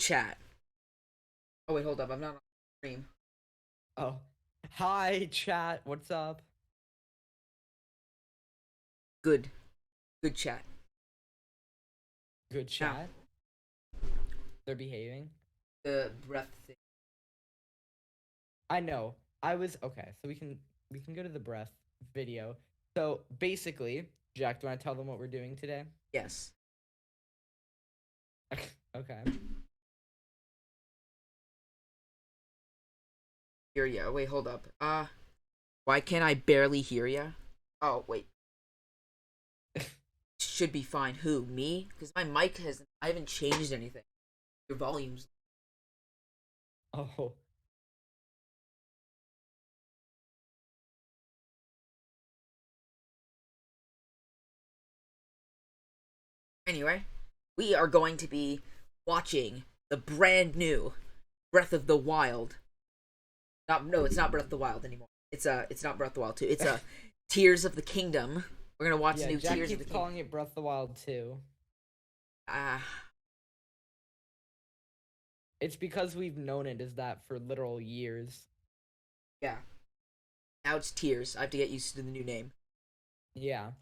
chat. Oh wait, hold up. I'm not on stream. Oh, hi, chat. What's up? Good. Good chat. Good Now, chat. They're behaving. the breath thing. I know. I was okay. So we can go to the breath video. So basically, Jack, do you want to tell them what we're doing today? Yes. Okay. Hear ya. Wait, hold up. Why can't I barely hear ya? Oh wait. Should be fine. Who? Me? Because my mic has. I haven't changed anything. Your volume's. Oh, Anyway, we are going to be watching the brand new Breath of the Wild. Not no, it's not Breath of the Wild anymore. It's not Breath of the Wild 2. It's Tears of the Kingdom. We're gonna watch the yeah. new Jack Tears of the keeps Kingdom. calling it Breath of the Wild too. Ah, It's because we've known it as that for literal years. yeah. Now it's Tears. I have to get used to the new name. Yeah.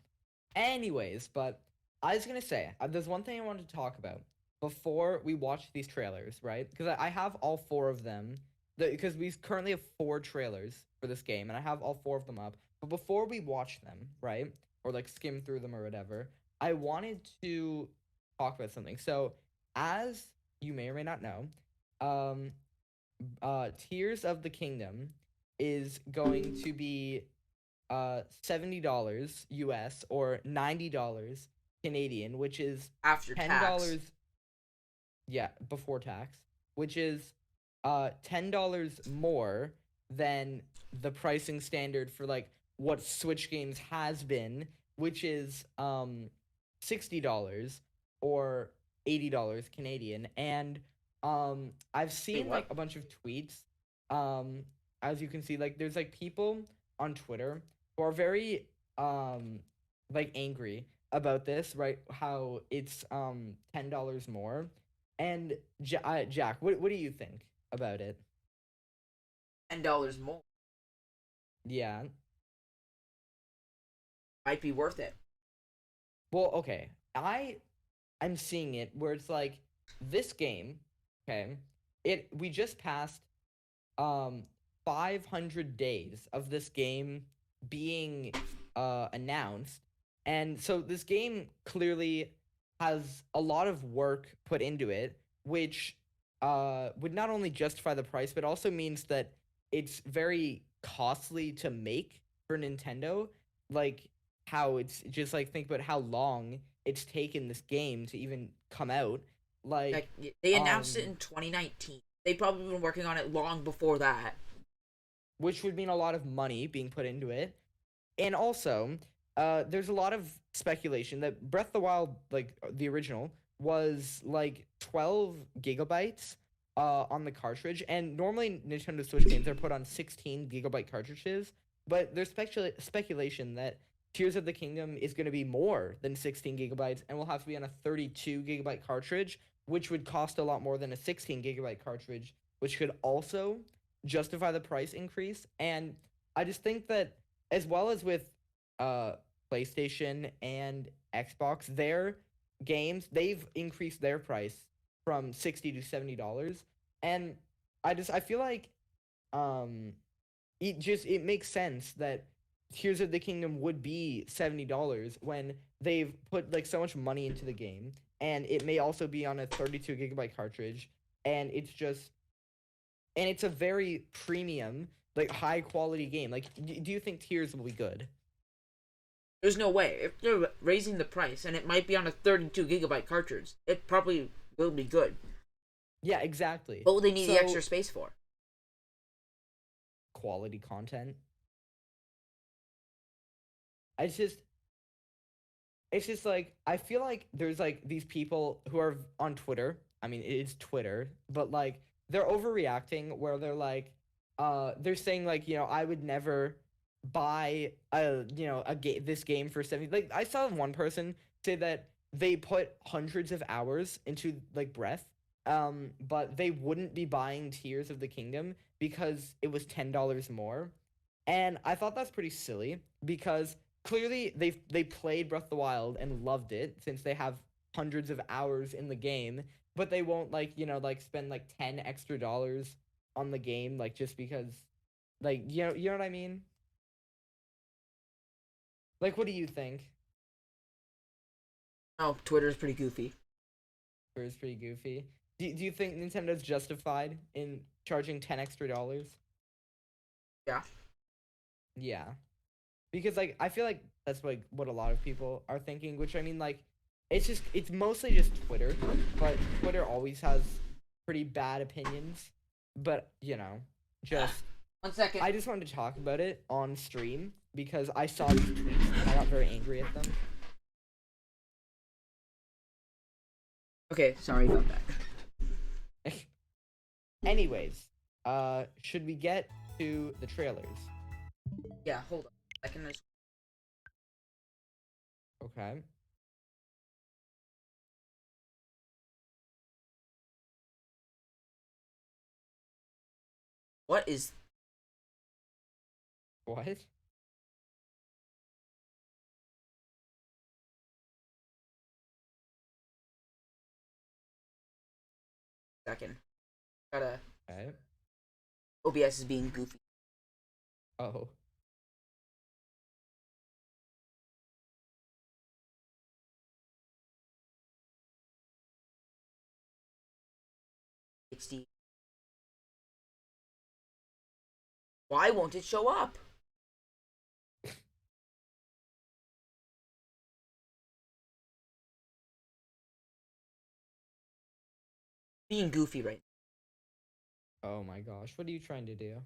Anyways, but I was gonna say, there's one thing I wanted to talk about before we watch these trailers, right? Because I have all four of them. Because we currently have four trailers for this game, and I have all four of them up. But before we watch them, right, or like skim through them or whatever, I wanted to talk about something. So, as you may or may not know, um, Tears of the Kingdom is going to be $70 US or $90 Canadian, which is After tax. $10, yeah, before tax, which is $10 more than the pricing standard for like what Switch games has been, which is $60 or $80 Canadian. And I've Wait, seen like what? a bunch of tweets. Um as you can see, like there's like people on Twitter who are very like angry about this, right? How it's $10 more. And Jack, what do you think about it? $10 more Yeah. might be worth it. Well, okay. I'm seeing it where it's like this game, okay? We just passed um 500 days of this game being announced. And so this game clearly has a lot of work put into it, which would not only justify the price but also means that it's very costly to make for Nintendo. Like how it's just like think about how long it's taken this game to even come out. Like Like they announced it um in 2019. They probably been working on it long before that. which would mean a lot of money being put into it. And also, there's a lot of speculation that Breath of the Wild, like the original, was like 12 gigabytes on the cartridge. And normally, Nintendo Switch games are put on 16 gigabyte cartridges. But there's speculation that Tears of the Kingdom is going to be more than 16 gigabytes and will have to be on a 32 gigabyte cartridge, which would cost a lot more than a 16 gigabyte cartridge, which could also justify the price increase. And I just think that as well as with uh PlayStation and Xbox, their games they've increased their price from $60 to $70, and I feel like um it makes sense that Tears of the Kingdom would be $70 when they've put like so much money into the game, and it may also be on a 32 gigabyte cartridge, and it's a very premium, like high quality game. Like, do you think Tears will be good? There's no way. If they're raising the price and it might be on a 32 gigabyte cartridge, it probably will be good. Yeah, exactly. What would they need the So extra space for? quality content. It's just it's just like I feel like there's like these people who are on Twitter. I mean, it's Twitter, but like they're overreacting where they're like they're saying like, I would never buy this game for 70. Like I saw one person say that they put hundreds of hours into like Breath but they wouldn't be buying Tears of the Kingdom because it was $10 more. And I thought that's pretty silly because clearly they played Breath of the Wild and loved it since they have hundreds of hours in the game, but they won't like spend like 10 extra dollars on the game like just because like you know what I mean? Like what do you think? Oh, Twitter's pretty goofy. Or is pretty goofy. Do you think Nintendo's justified in charging 10 extra dollars? Yeah. Yeah. Because like I feel like that's like what a lot of people are thinking, which I mean like it's mostly just Twitter, but Twitter always has pretty bad opinions. But, just 1 second. I just wanted to talk about it on stream because I saw these tweets and I got very angry at them. Okay, sorry about that. Anyways, should we get to the trailers? Yeah, hold on. I can just... Okay. What is... What? Second. Gotta... Okay. OBS is being goofy. Oh. Why won't it show up? Being goofy right now. Oh my gosh, what are you trying to do? Is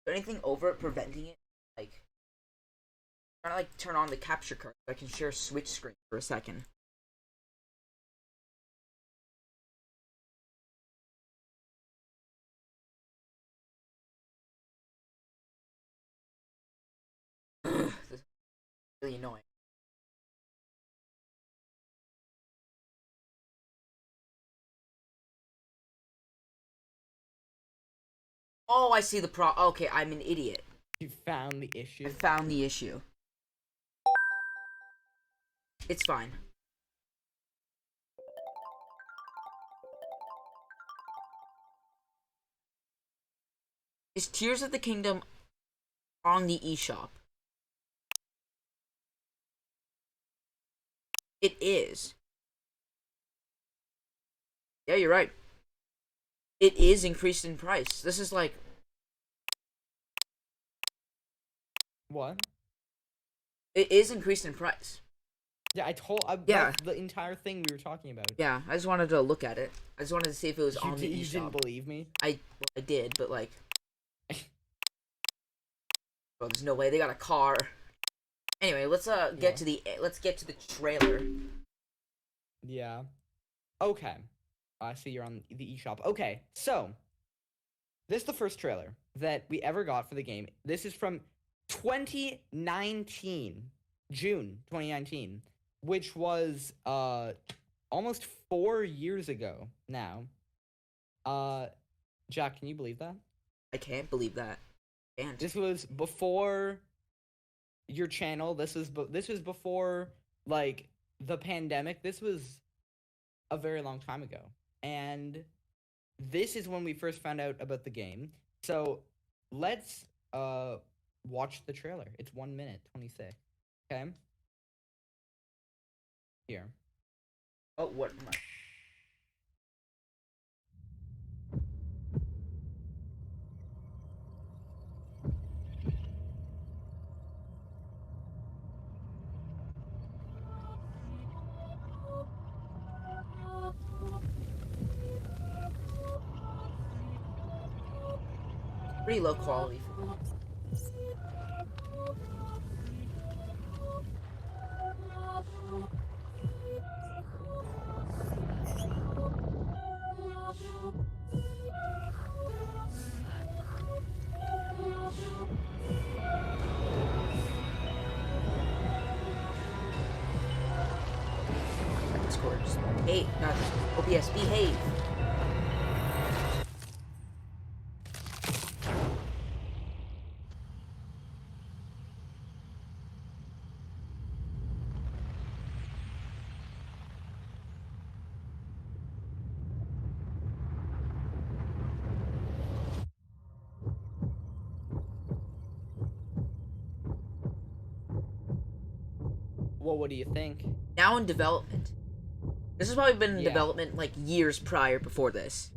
there anything over it preventing it? Like, trying to like turn on the capture card so I can share Switch screen for a second. This is really annoying. Oh, I see the Okay, I'm an idiot. You found the issue? I found the issue. It's fine. Is Tears of the Kingdom on the eShop? It is. Yeah, you're right. It is increased in price. This is like... What? It is increased in price. Yeah, Yeah. That's the entire thing we were talking about. Yeah, I just wanted to look at it. I just wanted to see if it was on the You eShop. didn't believe me? I did, but like... Bro, there's no way. They got a car. Anyway, let's get to the trailer. Yeah. Okay. I see you're on the eShop. Okay, so this is the first trailer that we ever got for the game. This is from 2019, June 2019, which was almost 4 years ago now. Jack, can you believe that? I can't believe that. And This was before your channel. This was before like the pandemic. This was a very long time ago. And this is when we first found out about the game. So let's watch the trailer. It's 1 minute 26. Okay. Here. oh, what? Am I... Pretty low quality. behave. Not OBS, behave. Well, what do you think? Now in development. This has probably been in Yeah. development like years prior before this.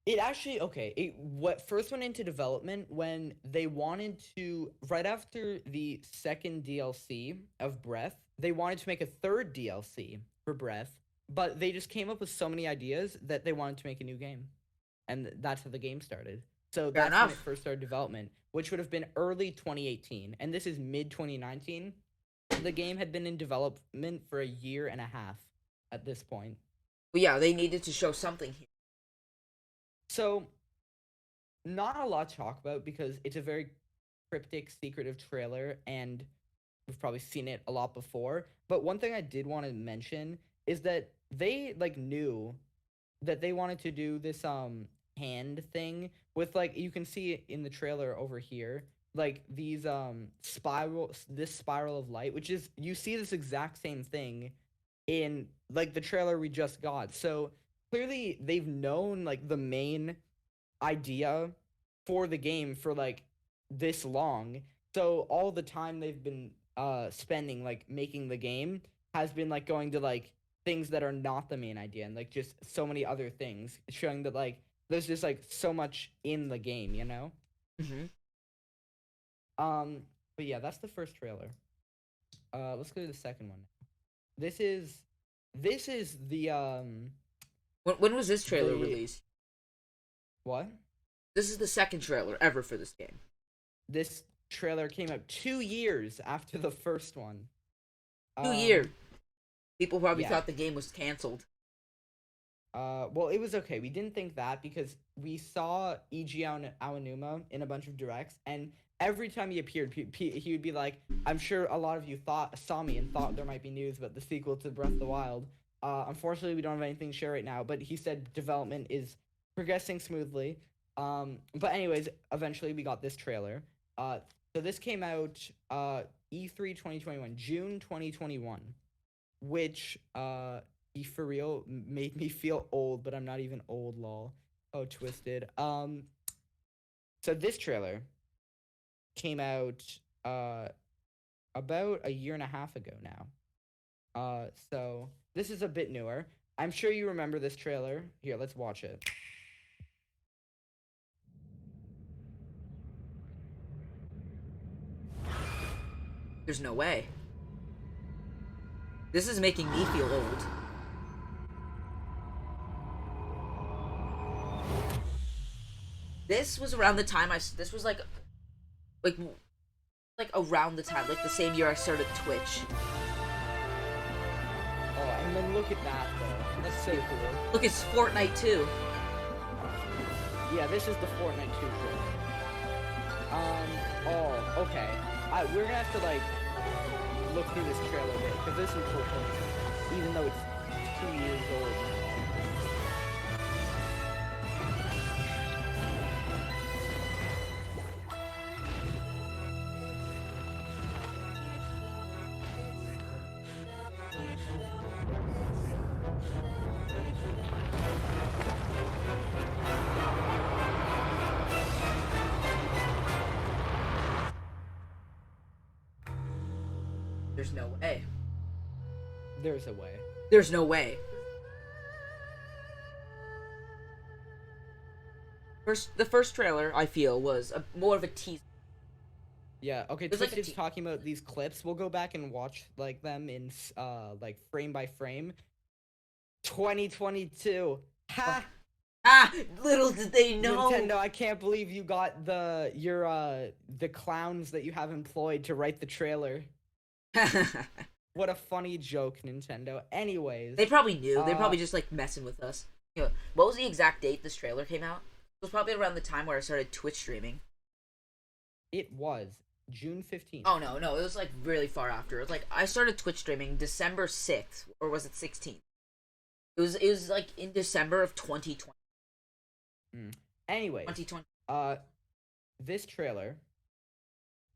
It actually okay. It what first went into development when they wanted to right after the second DLC of Breath, they wanted to make a third DLC for Breath, but they just came up with so many ideas that they wanted to make a new game, and that's how the game started. So Fair that's when it enough. first started development, which would have been early 2018, and this is mid 2019. The game had been in development for a year and a half at this point. But yeah, they needed to show something here. So, not a lot to talk about because it's a very cryptic, secretive trailer, and we've probably seen it a lot before. But one thing I did want to mention is that they like knew that they wanted to do this hand thing with like you can see it in the trailer over here, like these this spiral of light, which is you see this exact same thing in like the trailer we just got. So clearly they've known like the main idea for the game for like this long. So all the time they've been spending like making the game has been like going to like things that are not the main idea and like just so many other things showing that like there's just like so much in the game, you know? Mm-hmm. But yeah, that's the first trailer. Let's go to the second one. This is the When was this trailer The- released? what? This is the second trailer ever for this game. This trailer came out 2 years after the first one. 2 years. People probably yeah. thought the game was canceled. Well, it was okay. We didn't think that because we saw Eiji Aonuma in a bunch of directs, and every time he appeared, he would be like, "I'm sure a lot of you saw me and thought there might be news about the sequel to Breath of the Wild." Unfortunately, we don't have anything to share right now, but he said development is progressing smoothly. But anyways, eventually we got this trailer. So this came out E3 2021, June 2021, which for real made me feel old, but I'm not even old, lol. Oh, twisted. So this trailer came out about a year and a half ago now. So this is a bit newer. I'm sure you remember this trailer. Here, let's watch it. There's no way. This is making me feel old. This was around the time this was like around the time, like the same year I started Twitch. Oh, and then look at that though. That's so cool. Look, it's Fortnite too. Yeah, this is the Fortnite 2 trailer. Oh, okay. We're gonna have to like look through this trailer a bit because this is cool. Even though it's 2 years old. There's no way. There's a way. There's no way. The first trailer I feel was more of a teaser. Yeah, okay, There's like a Twisted's talking about these clips. We'll go back and watch like them in like frame by frame. 2022. Ha! Ah, little did they know. Nintendo, I can't believe you got the clowns that you have employed to write the trailer. What a funny joke, Nintendo. Anyways, They probably knew. They're probably just like messing with us. You know, what was the exact date this trailer came out? It was probably around the time where I started Twitch streaming. it was June 15th. Oh no, it was like really far after. It was like I started Twitch streaming December 6th, or was it 16th? It was like in December of 2020. Anyways, 2020. this trailer,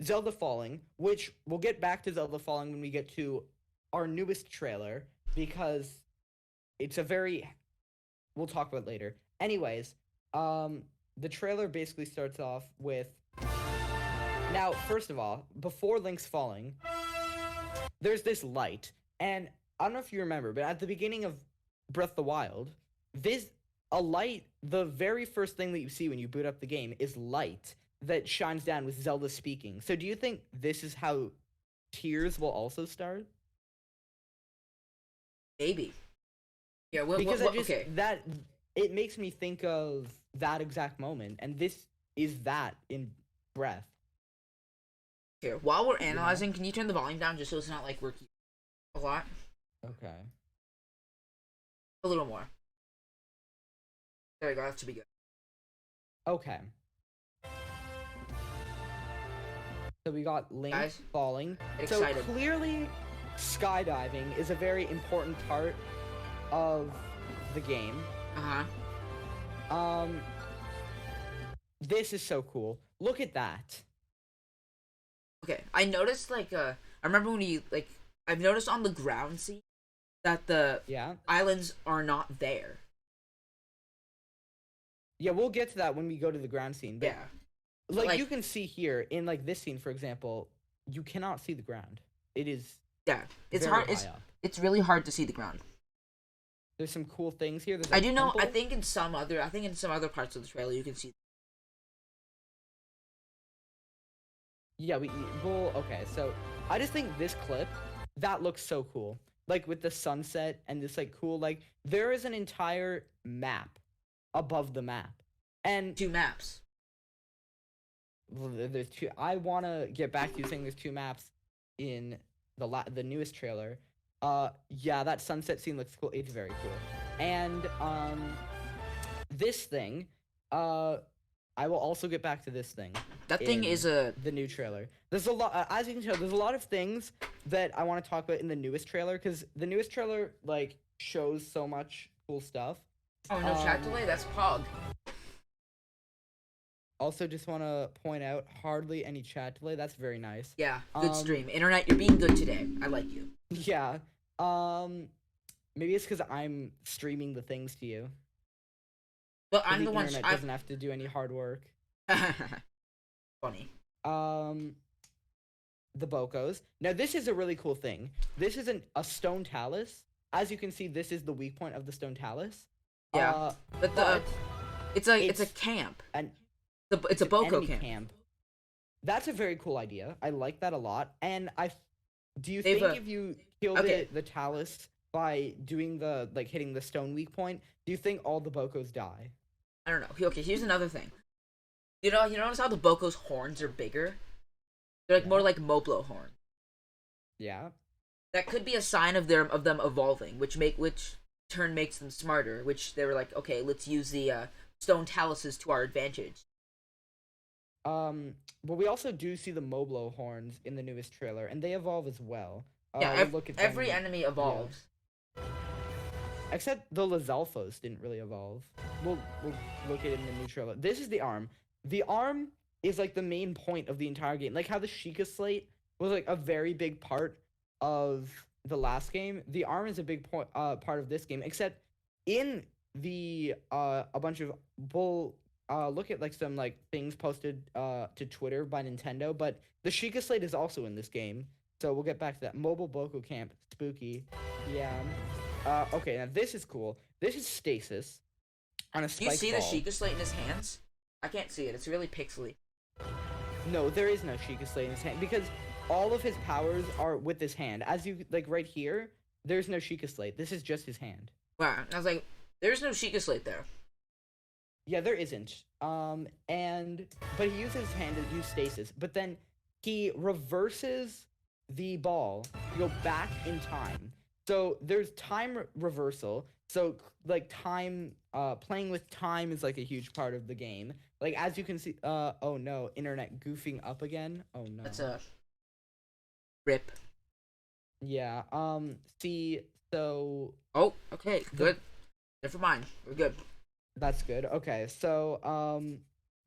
Zelda Falling, which we'll get back to Zelda Falling when we get to our newest trailer, because it's a very, we'll talk about it later. Anyways, the trailer basically starts off with, now, first of all, before Link's falling, there's this light, and I don't know if you remember, but at the beginning of Breath of the Wild, a light, the very first thing that you see when you boot up the game is light that shines down with Zelda speaking. So do you think this is how Tears will also start? Maybe. Yeah. Because Okay. that it makes me think of that exact moment, and this is that in Breath. Here, while we're analyzing, can you turn the volume down just so it's not like we're keeping a lot? Okay. A little more. There you go. That should be good. Okay. So we got Link Guys, falling. get So excited. clearly, skydiving is a very important part of the game. This is so cool. Look at that. Okay, I noticed I remember when I've noticed on the ground scene that the Yeah. islands are not there. Yeah, we'll get to that when we go to the ground scene. But Yeah. like you can see here in like this scene, for example, you cannot see the ground. It is Yeah. It's very hard. high up. It's really hard to see the ground. There's some cool things here. There's I a do know. I temple. think in some other parts of the trailer you can see. Yeah, well, okay, so I just think this clip, that looks so cool. Like with the sunset and this like cool, like there is an entire map above the map. And 2 maps. well, there's two. I want to get back to you saying there's 2 maps in the newest trailer. Yeah, that sunset scene looks cool. It's very cool. And this thing, I will also get back to this thing. That thing is the new trailer. There's a lot, as you can tell, there's a lot of things that I want to talk about in the newest trailer, because the newest trailer like shows so much cool stuff. Oh no, chat delay. That's Pog. Also, just want to point out, hardly any chat delay. That's very nice. Yeah. Good stream. Internet, you're being good today. I like you. Yeah. Maybe it's because I'm streaming the things to you. Well, So I'm the one. internet doesn't have to do any hard work. Funny. The Bocos. Now, this is a really cool thing. This is a stone talus. As you can see, this is the weak point of the stone talus. Yeah. But it's a camp. And It's a Boko enemy camp. That's a very cool idea. I like that a lot. And do you They've, think if you killed okay. the talus by doing the like hitting the stone weak point, do you think all the Bocos die? I don't know. Okay, here's another thing. You notice how the Boko's horns are bigger? They're like more like Moplo horns. Yeah. That could be a sign of them evolving, which turn makes them smarter. Which they were like, okay, let's use the stone taluses to our advantage. But we also do see the Moblo horns in the newest trailer, and they evolve as well. Yeah, we'll look at them. every enemy evolves. Except the Lizalfos didn't really evolve. We'll look at it in the new trailer. This is the arm. The arm is like the main point of the entire game. Like how the Sheikah Slate was like a very big part of the last game. The arm is a big part of this game. Except in the a bunch of look at like some like things posted to Twitter by Nintendo. But the Sheikah Slate is also in this game. So we'll get back to that. Mobile Boko Camp, spooky. Yeah. Okay, now this is cool. This is Stasis on a Do spike you see ball. the Sheikah Slate in his hands? I can't see it. It's really pixely. No, there is no Sheikah Slate in his hand because all of his powers are with his hand. As you like right here, there's no Sheikah Slate. This is just his hand. Wow. I was like, there's no Sheikah Slate there. Yeah, there isn't. But he uses his hand to use Stasis, but then he reverses the ball to go back in time. So there's time reversal. So like time, playing with time is like a huge part of the game. Like as you can see, oh no, internet goofing up again. Oh no. That's a rip. Yeah. See, so Oh, okay, good. Never mind. We're good. That's good. Okay, so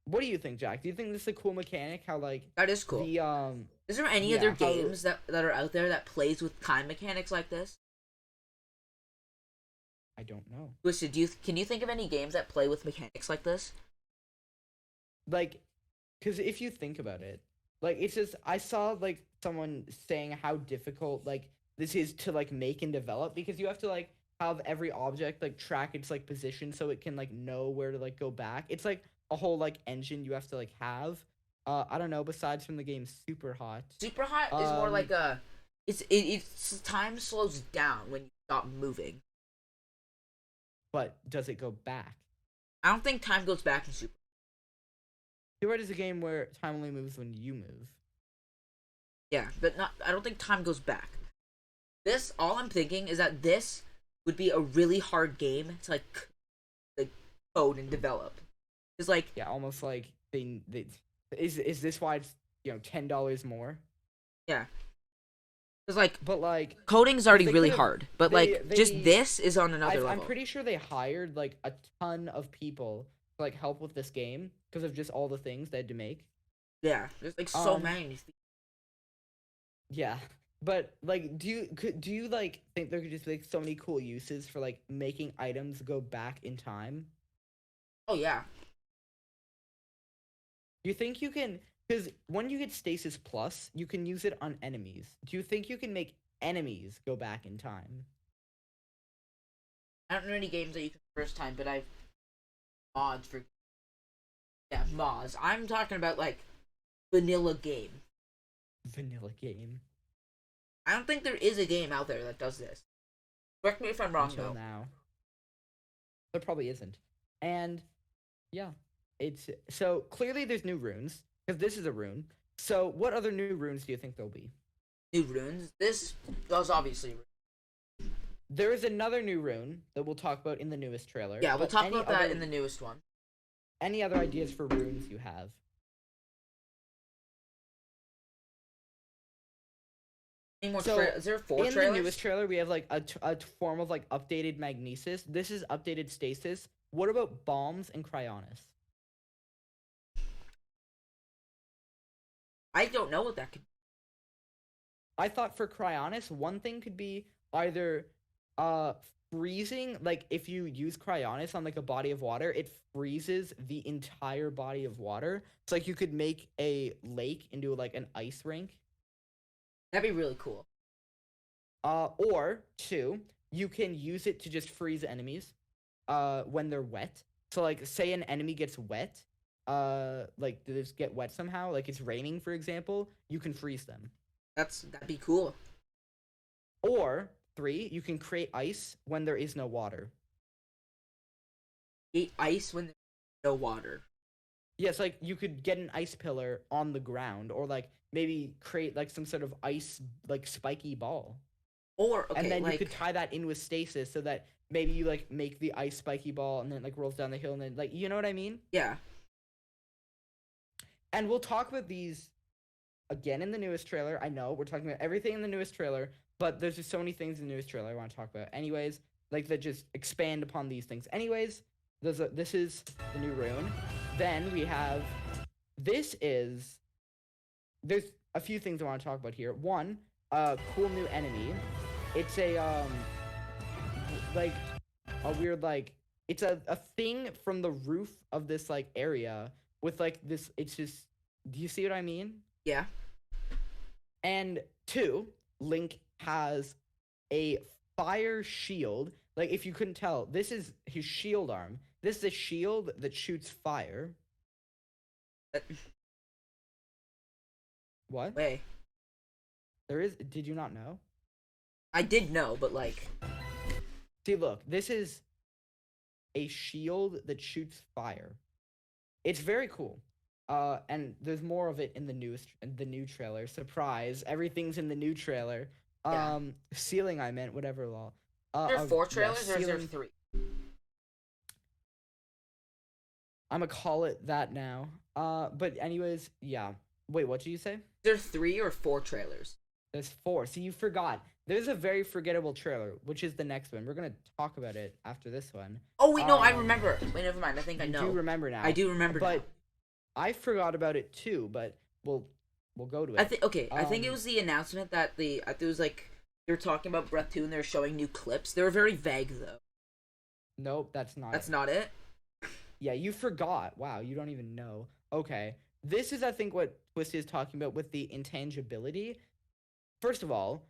what do you think, Jack? Do you think this is a cool mechanic? How like That is cool. the Is there any other yeah, how games that are out there that plays with time mechanics like this? I don't know. Twisted, can you think of any games that play with mechanics like this? Like, because if you think about it, like it's just I saw like someone saying how difficult like this is to like make and develop because you have to like have every object like track its like position so it can like know where to like go back. It's like a whole like engine you have to like have. I don't know. Besides from the game Super Hot, Super Hot is more like a it's time slows down when you stop moving. but does it go back? I don't think time goes back in Super. Super Hot is a game where time only moves when you move. Yeah, but not. I don't think time goes back. This all I'm thinking is that this would be a really hard game to like code and develop. It's like Yeah, almost like they is this why it's $10 more? yeah, it's like But like coding's already they really could've- hard, but they- like just they- this is on another I'm level. pretty sure they hired like a ton of people to like help with this game because of just all the things they had to make. Yeah, there's like so Um, many. Yeah. But like do you like think there could just be like so many cool uses for like making items go back in time? Oh yeah, Do you think you can because when you get Stasis Plus, you can use it on enemies. Do you think you can make enemies go back in time? I don't know any games that you can first time, but I've mods for mods. I'm talking about like vanilla game. Vanilla game. I don't think there is a game out there that does this. Correct me if I'm wrong Until though. now. There probably isn't. And yeah, it's so clearly there's new runes because this is a rune. So what other new runes do you think there'll be? New runes. This was obviously. There is another new rune that we'll talk about in the newest trailer. Yeah, we'll but talk any about that other- in the newest one. Any other ideas for runes you have? Any more? So, Is there 4 in trailers? the newest trailer, we have like a form of like updated Magnesis. This is updated Stasis. What about Bombs and Cryonis? I don't know what that could. I thought for Cryonis, one thing could be either freezing, like if you use Cryonis on like a body of water, it freezes the entire body of water. So like you could make a lake into like an ice rink. That'd be really cool. Or two, you can use it to just freeze enemies when they're wet. So like say an enemy gets wet, like they just get wet somehow, like it's raining for example, you can freeze them. That'd be cool. Or three, you can create ice when there is no water. Eat ice when there's no water. Yes, like you could get an ice pillar on the ground, or like maybe create like some sort of ice like spiky ball. Or okay, And then like you could tie that in with stasis so that maybe you like make the ice spiky ball and then it, like rolls down the hill and then like you know what I mean? yeah, And we'll talk about these again in the newest trailer. I know we're talking about everything in the newest trailer, but there's just so many things in the newest trailer I want to talk about. Anyways, like that just expand upon these things. Anyways, this is the new rune. Then we have there's a few things I want to talk about here. One, cool new enemy. It's a like a weird like it's a thing from the roof of this like area with like this it's just do you see what I mean? yeah. And two, Link has a fire shield. Like if you couldn't tell, this is his shield arm. This is a shield that shoots fire. That- What? Wait, There is did you not know? I did know, but like, See, look, this is a shield that shoots fire. It's very cool. And there's more of it in the new trailer. Surprise! Everything's in the new trailer. Yeah. Ceiling, I meant whatever law. is there 4 yeah, trailers or is there ceiling- 3? I'm gonna call it that now. But anyways, yeah. Wait, what did you say? Is there 3 or 4 trailers? There's 4. So you forgot. there's a very forgettable trailer, which is the next one. We're gonna talk about it after this one. Oh wait, no, I Um, remember. Wait, never mind. I think I you know. do remember now. I do remember but now. I forgot about it too. But we'll go to I it. think okay. I think it Um, was the announcement that I think it was like they were talking about Breath 2 and they were showing new clips. They were very vague though. Nope, that's not That's it. not it. Yeah, you forgot. Wow, you don't even know. Okay, this is I think what Twisty is talking about with the intangibility. First of all,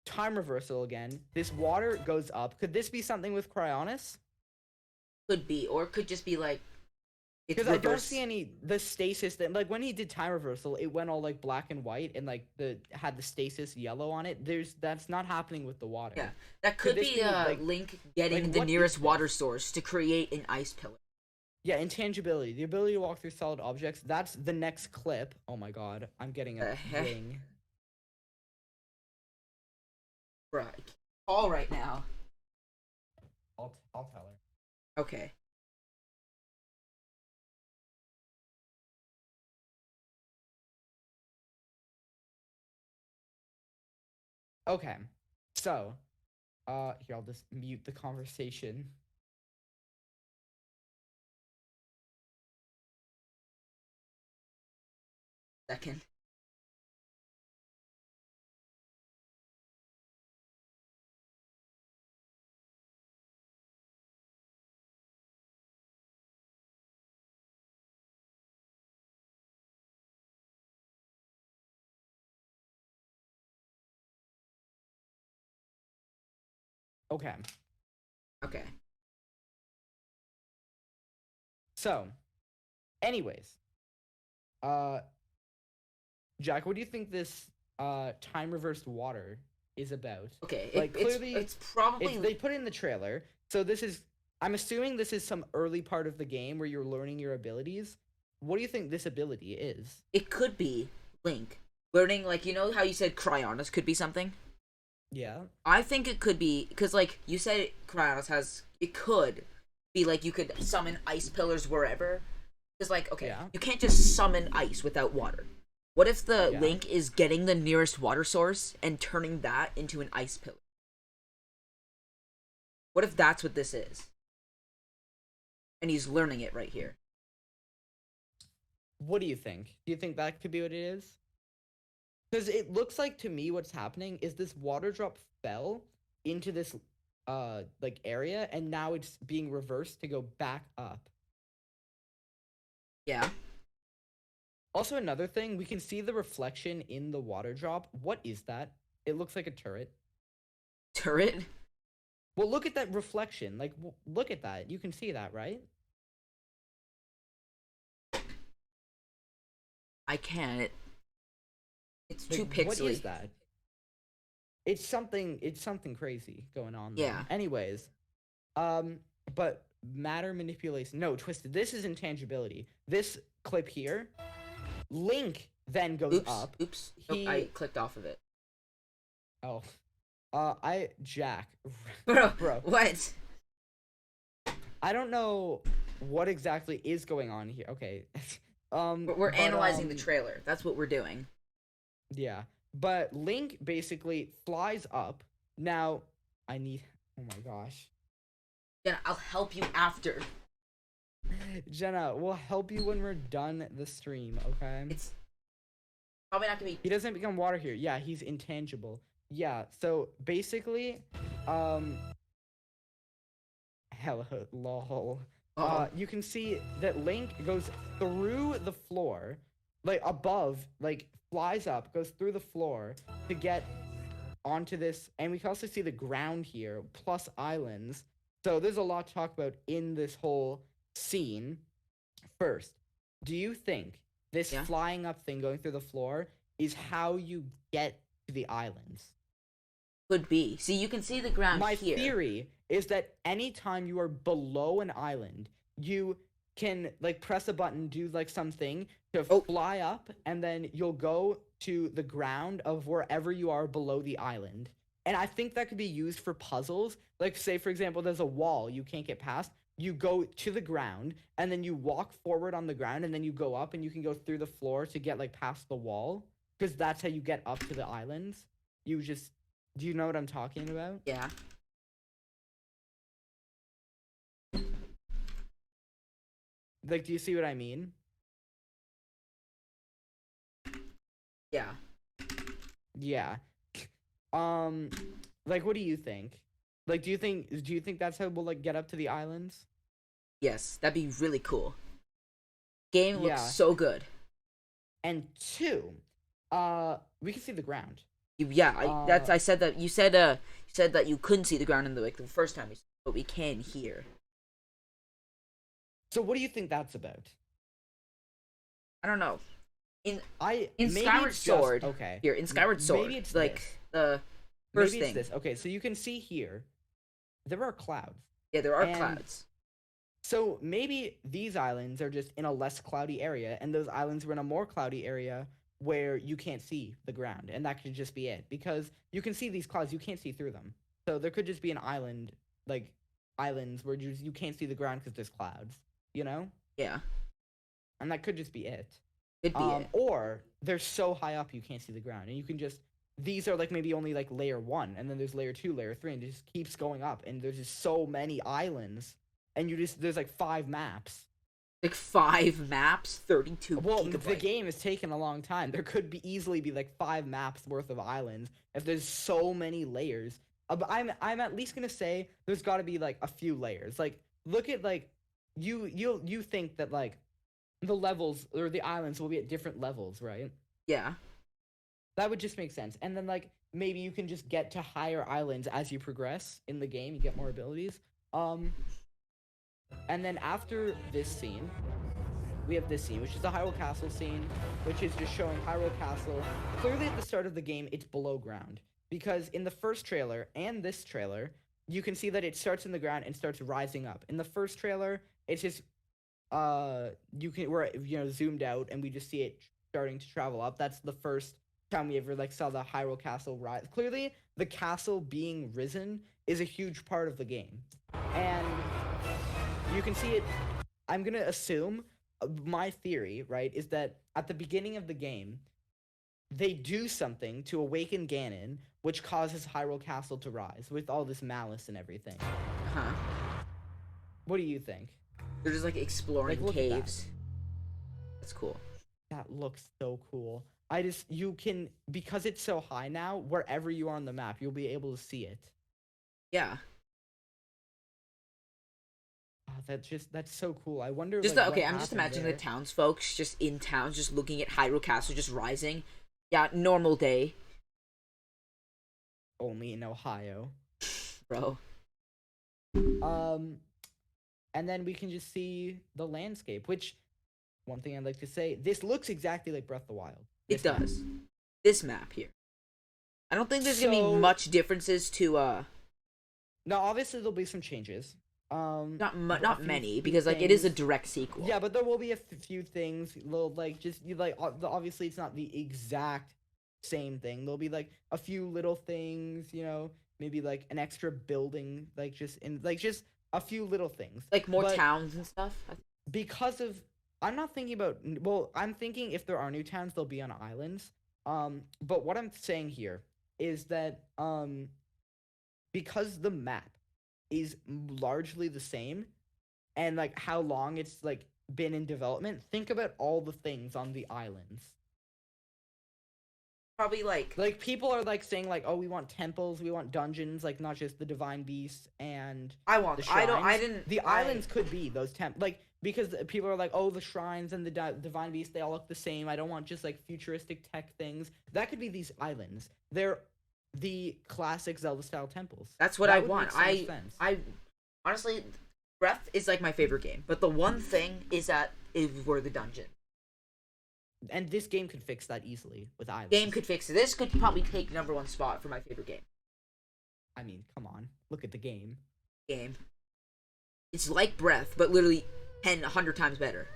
time reversal again. This water goes up. Could this be something with Cryonis? Could be, or it could just be like it's Because I don't reverse. see any the stasis that like when he did time reversal, it went all like black and white and like the had the stasis yellow on it. That's not happening with the water. Yeah, that Could could this be be like Link getting like the what is nearest water this? source to create an ice pillar. Yeah, intangibility, the ability to walk through solid objects. That's the next clip. Oh my god, I'm getting a The heck, ring. bruh, I can't call right now. I'll tell her. Okay, Okay, so here I'll just mute the conversation. second. Okay, Okay, so anyways, uh, Jack, what do you think this time reversed water is about? okay. Like It's clearly, it's probably they put it in the trailer. So this is I'm assuming this is some early part of the game where you're learning your abilities. What do you think this ability is? it could be Link learning, like, you know how you said Cryonis could be something. Yeah. I think it could be because, like you said, Cryonis has. It could be like you could summon ice pillars wherever. Because, like, okay, Yeah. you can't just summon ice without water. What if the Yeah. Link is getting the nearest water source and turning that into an ice pillar? What if that's what this is? And he's learning it right here. What do you think? Do you think that could be what it is? Because it looks like to me what's happening is this water drop fell into this like area and now it's being reversed to go back up. Yeah. Also another thing, we can see the reflection in the water drop. What is that? It looks like a turret. Turret? Well, look at that reflection. Like look at that. You can see that, right? I can't. It's Like, too pixely. what is that? It's something crazy going on there. Yeah. Anyways, but matter manipulation. No, Twisted. This is intangibility. This clip here, Link then goes Oops. up. Oops. Nope, I clicked off of it. Oh. Jack. Bro. What? I don't know what exactly is going on here. Okay. We're but, analyzing the trailer. That's what we're doing. Yeah. But Link basically flies up. Now, I need. Oh my gosh. Yeah, I'll help you after. Jenna, we'll help you when we're done the stream, okay? It's probably not gonna be. He doesn't become water here. Yeah, he's intangible. Yeah, so basically, hella lol. Uh-oh. You can see that Link goes through the floor, like above, like flies up, goes through the floor to get onto this, and we can also see the ground here, plus islands. So there's a lot to talk about in this whole scene. First, do you think this Yeah. flying up thing going through the floor is how you get to the islands? Could be. See, you can see the ground My here. theory is that anytime you are below an island, you can like press a button, do like something to Oh. fly up, and then you'll go to the ground of wherever you are below the island. And I think that could be used for puzzles. Like, say, for example, there's a wall you can't get past. You go to the ground, and then you walk forward on the ground, and then you go up, and you can go through the floor to get like past the wall. Because that's how you get up to the islands. You just Do you know what I'm talking about? Yeah. Like, do you see what I mean? Yeah. Yeah. Um, like, what do you think? Like, do you think that's how we'll like get up to the islands? Yes, that'd be really cool. Game looks Yeah. so good. And two, we can see the ground. Yeah, Uh, I said that you said that you couldn't see the ground in the first time, but we can here. so what do you think that's about? I don't know. In Maybe Skyward it's Sword, okay. here in Skyward Sword, Maybe it's like this. the first Maybe it's thing. this. Okay, so you can see here, there are clouds. Yeah, there are And clouds. So maybe these islands are just in a less cloudy area, and those islands were in a more cloudy area where you can't see the ground, and that could just be it. Because you can see these clouds, you can't see through them. So there could just be an island, like islands where you can't see the ground because there's clouds, you know? Yeah, And that could just be it. could be it. Or they're so high up you can't see the ground, and you can just these are like maybe only like layer 1, and then there's layer 2, layer 3, and it just keeps going up, and there's just so many islands, and there's like 5 maps. Like 5 maps, 32 Well, gigabytes. the game has taken a long time. There could easily be like 5 maps worth of islands if there's so many layers. But I'm at least gonna say there's got to be like a few layers. Like look at like you think that like the levels or the islands will be at different levels, right? Yeah, That would just make sense. And then like maybe you can just get to higher islands as you progress in the game. You get more abilities. And then after this scene, we have this scene, which is the Hyrule Castle scene, which is just showing Hyrule Castle. Clearly at the start of the game, it's below ground. Because in the first trailer and this trailer, you can see that it starts in the ground and starts rising up. In the first trailer, it's just we're zoomed out and we just see it starting to travel up. That's the first time we ever like saw the Hyrule Castle rise. Clearly, the castle being risen is a huge part of the game. And you can see it. I'm gonna assume my theory, right, is that at the beginning of the game, they do something to awaken Ganon, which causes Hyrule Castle to rise with all this malice and everything. huh? What do you think? They're just like exploring Like, look at that. caves. That's cool. That looks so cool. You can, because it's so high now, wherever you are on the map, you'll be able to see it. Yeah, Oh, that's so cool. I wonder. just like, okay. what I'm just happened imagining there. the townsfolk just in town, just looking at Hyrule Castle just rising. Yeah, normal day, Only in Ohio. bro. And then we can just see the landscape, which, one thing I'd like to say, this looks exactly like Breath of the Wild. It This map. does. This map here. I don't think there's gonna So- be much differences to Now, obviously, there'll be some changes. A not few- many few because like it is a things. direct sequel. Yeah, but there will be a few things. Little like just you like obviously it's not the exact same thing. There'll be like a few little things, maybe like an extra building, like just a few little things. like more But towns and stuff. because of I'm not thinking about I'm thinking if there are new towns, they'll be on islands. But what I'm saying here is that because the map is largely the same, and like how long it's like been in development, think about all the things on the islands. Probably like Like people are like saying like, oh, we want temples, we want dungeons, like not just the divine beasts and I want. the I shrines. don't. I didn't. The I- islands could be those like because people are like, oh, the shrines and the divine beasts, they all look the same. I don't want just like futuristic tech things. That could be these islands. They're the classic Zelda style temples. That's what That I would want. make so much sense. I honestly, Breath is like my favorite game, but the one thing is that it were the dungeon. And this game could fix that easily with islands. Game could fix it. This could probably take #1 spot for my favorite game. I mean, come on, look at the game. Game. It's like Breath, but literally 100 times better.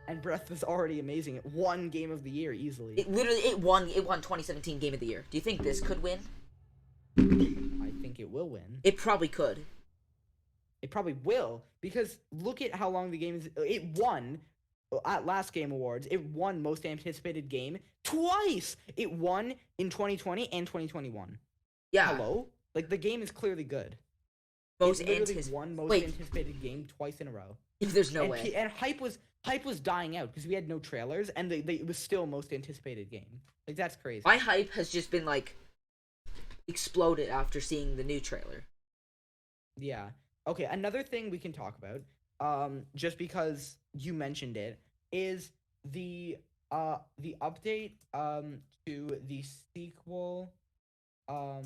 And Breath was already amazing. It won Game of the Year easily. It won 2017 Game of the Year. Do you think this could win? I think it will win. It probably could. It probably will, because look at how long the game is. It won at last Game Awards. It won most anticipated game twice. It won in 2020 and 2021. Yeah, Hello? Like the game is clearly good. most It literally antis. won most Wait, anticipated game twice in a row. there's no and way. and hype was dying out because we had no trailers, and it was still most anticipated game. Like that's crazy. My hype has just been like exploded after seeing the new trailer. Yeah. Okay. Another thing we can talk about, just because you mentioned it, is the update to the sequel of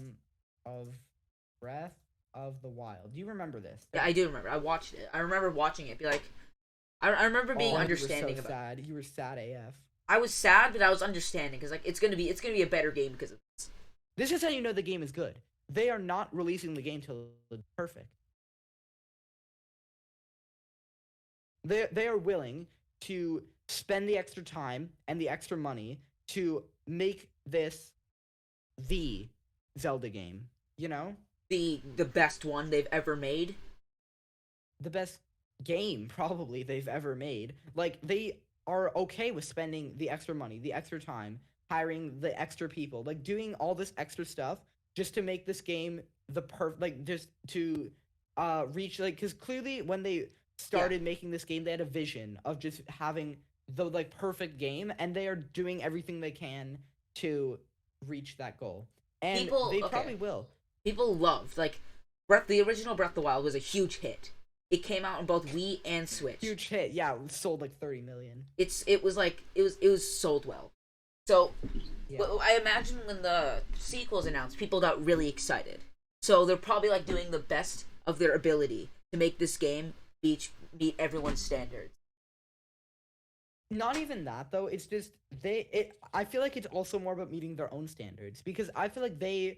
Breath of the Wild. Do you remember this? Yeah, I do remember. I watched it. I remember watching it. Be like, I remember being understanding you were so about. sad. You were sad AF. I was sad, but I was understanding because like it's gonna be a better game because of this. This is how you know the game is good. They are not releasing the game till it's perfect. They are willing to spend the extra time and the extra money to make this the Zelda game. You know, The best one they've ever made. the best game probably they've ever made. Like they are okay with spending the extra money, the extra time, hiring the extra people, like doing all this extra stuff just to make this game the like just to reach like because clearly when they started making this game they had a vision of just having the like perfect game, and they are doing everything they can to reach that goal, and People- they okay. probably will. People loved like the original Breath of the Wild was a huge hit. It came out on both Wii and Switch. Huge hit. Yeah, it sold like 30 million. It was sold well. So Yeah. well, I imagine when the sequels announced, people got really excited. So they're probably like doing the best of their ability to make this game meet everyone's standards. Not even that though. It's just I feel like it's also more about meeting their own standards, because I feel like they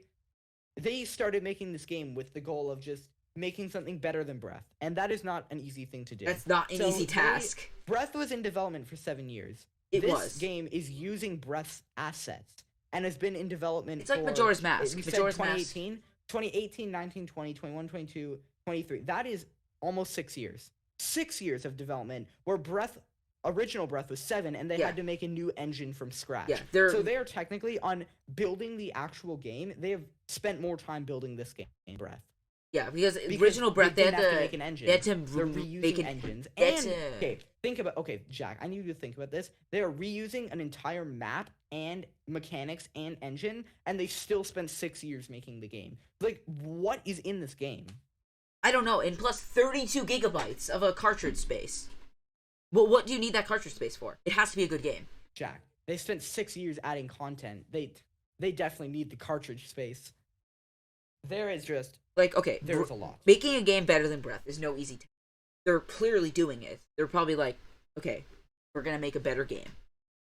started making this game with the goal of just making something better than Breath, and that is not an easy thing to do. That's not an So easy task. Breath was in development for 7 years. It this was. game is using Breath's assets and has been in development It's like for, Majora's Mask. We said Majora's Mask. 2018, 19, 20, 21, 22, 23. That is almost 6 years. 6 years of development where original Breath was 7, and they Yeah. had to make a new engine from scratch. Yeah, So they are technically on building the actual game. They have spent more time building this game, Breath. Yeah, because Because original Breath they didn't had have to make an engine. they had to They're make reusing an engines. that's And a- okay, think about Jack. I need you to think about this. They are reusing an entire map and mechanics and engine, and they still spent 6 years making the game. Like, what is in this game? I don't know, and plus 32 gigabytes of a cartridge space. Well, what do you need that cartridge space for? It has to be a good game. Jack, they spent 6 years adding content. They definitely need the cartridge space. There is just Like, okay, there's a lot. making a game better than Breath is no easy task. They're clearly doing it. They're probably like, okay, we're gonna make a better game,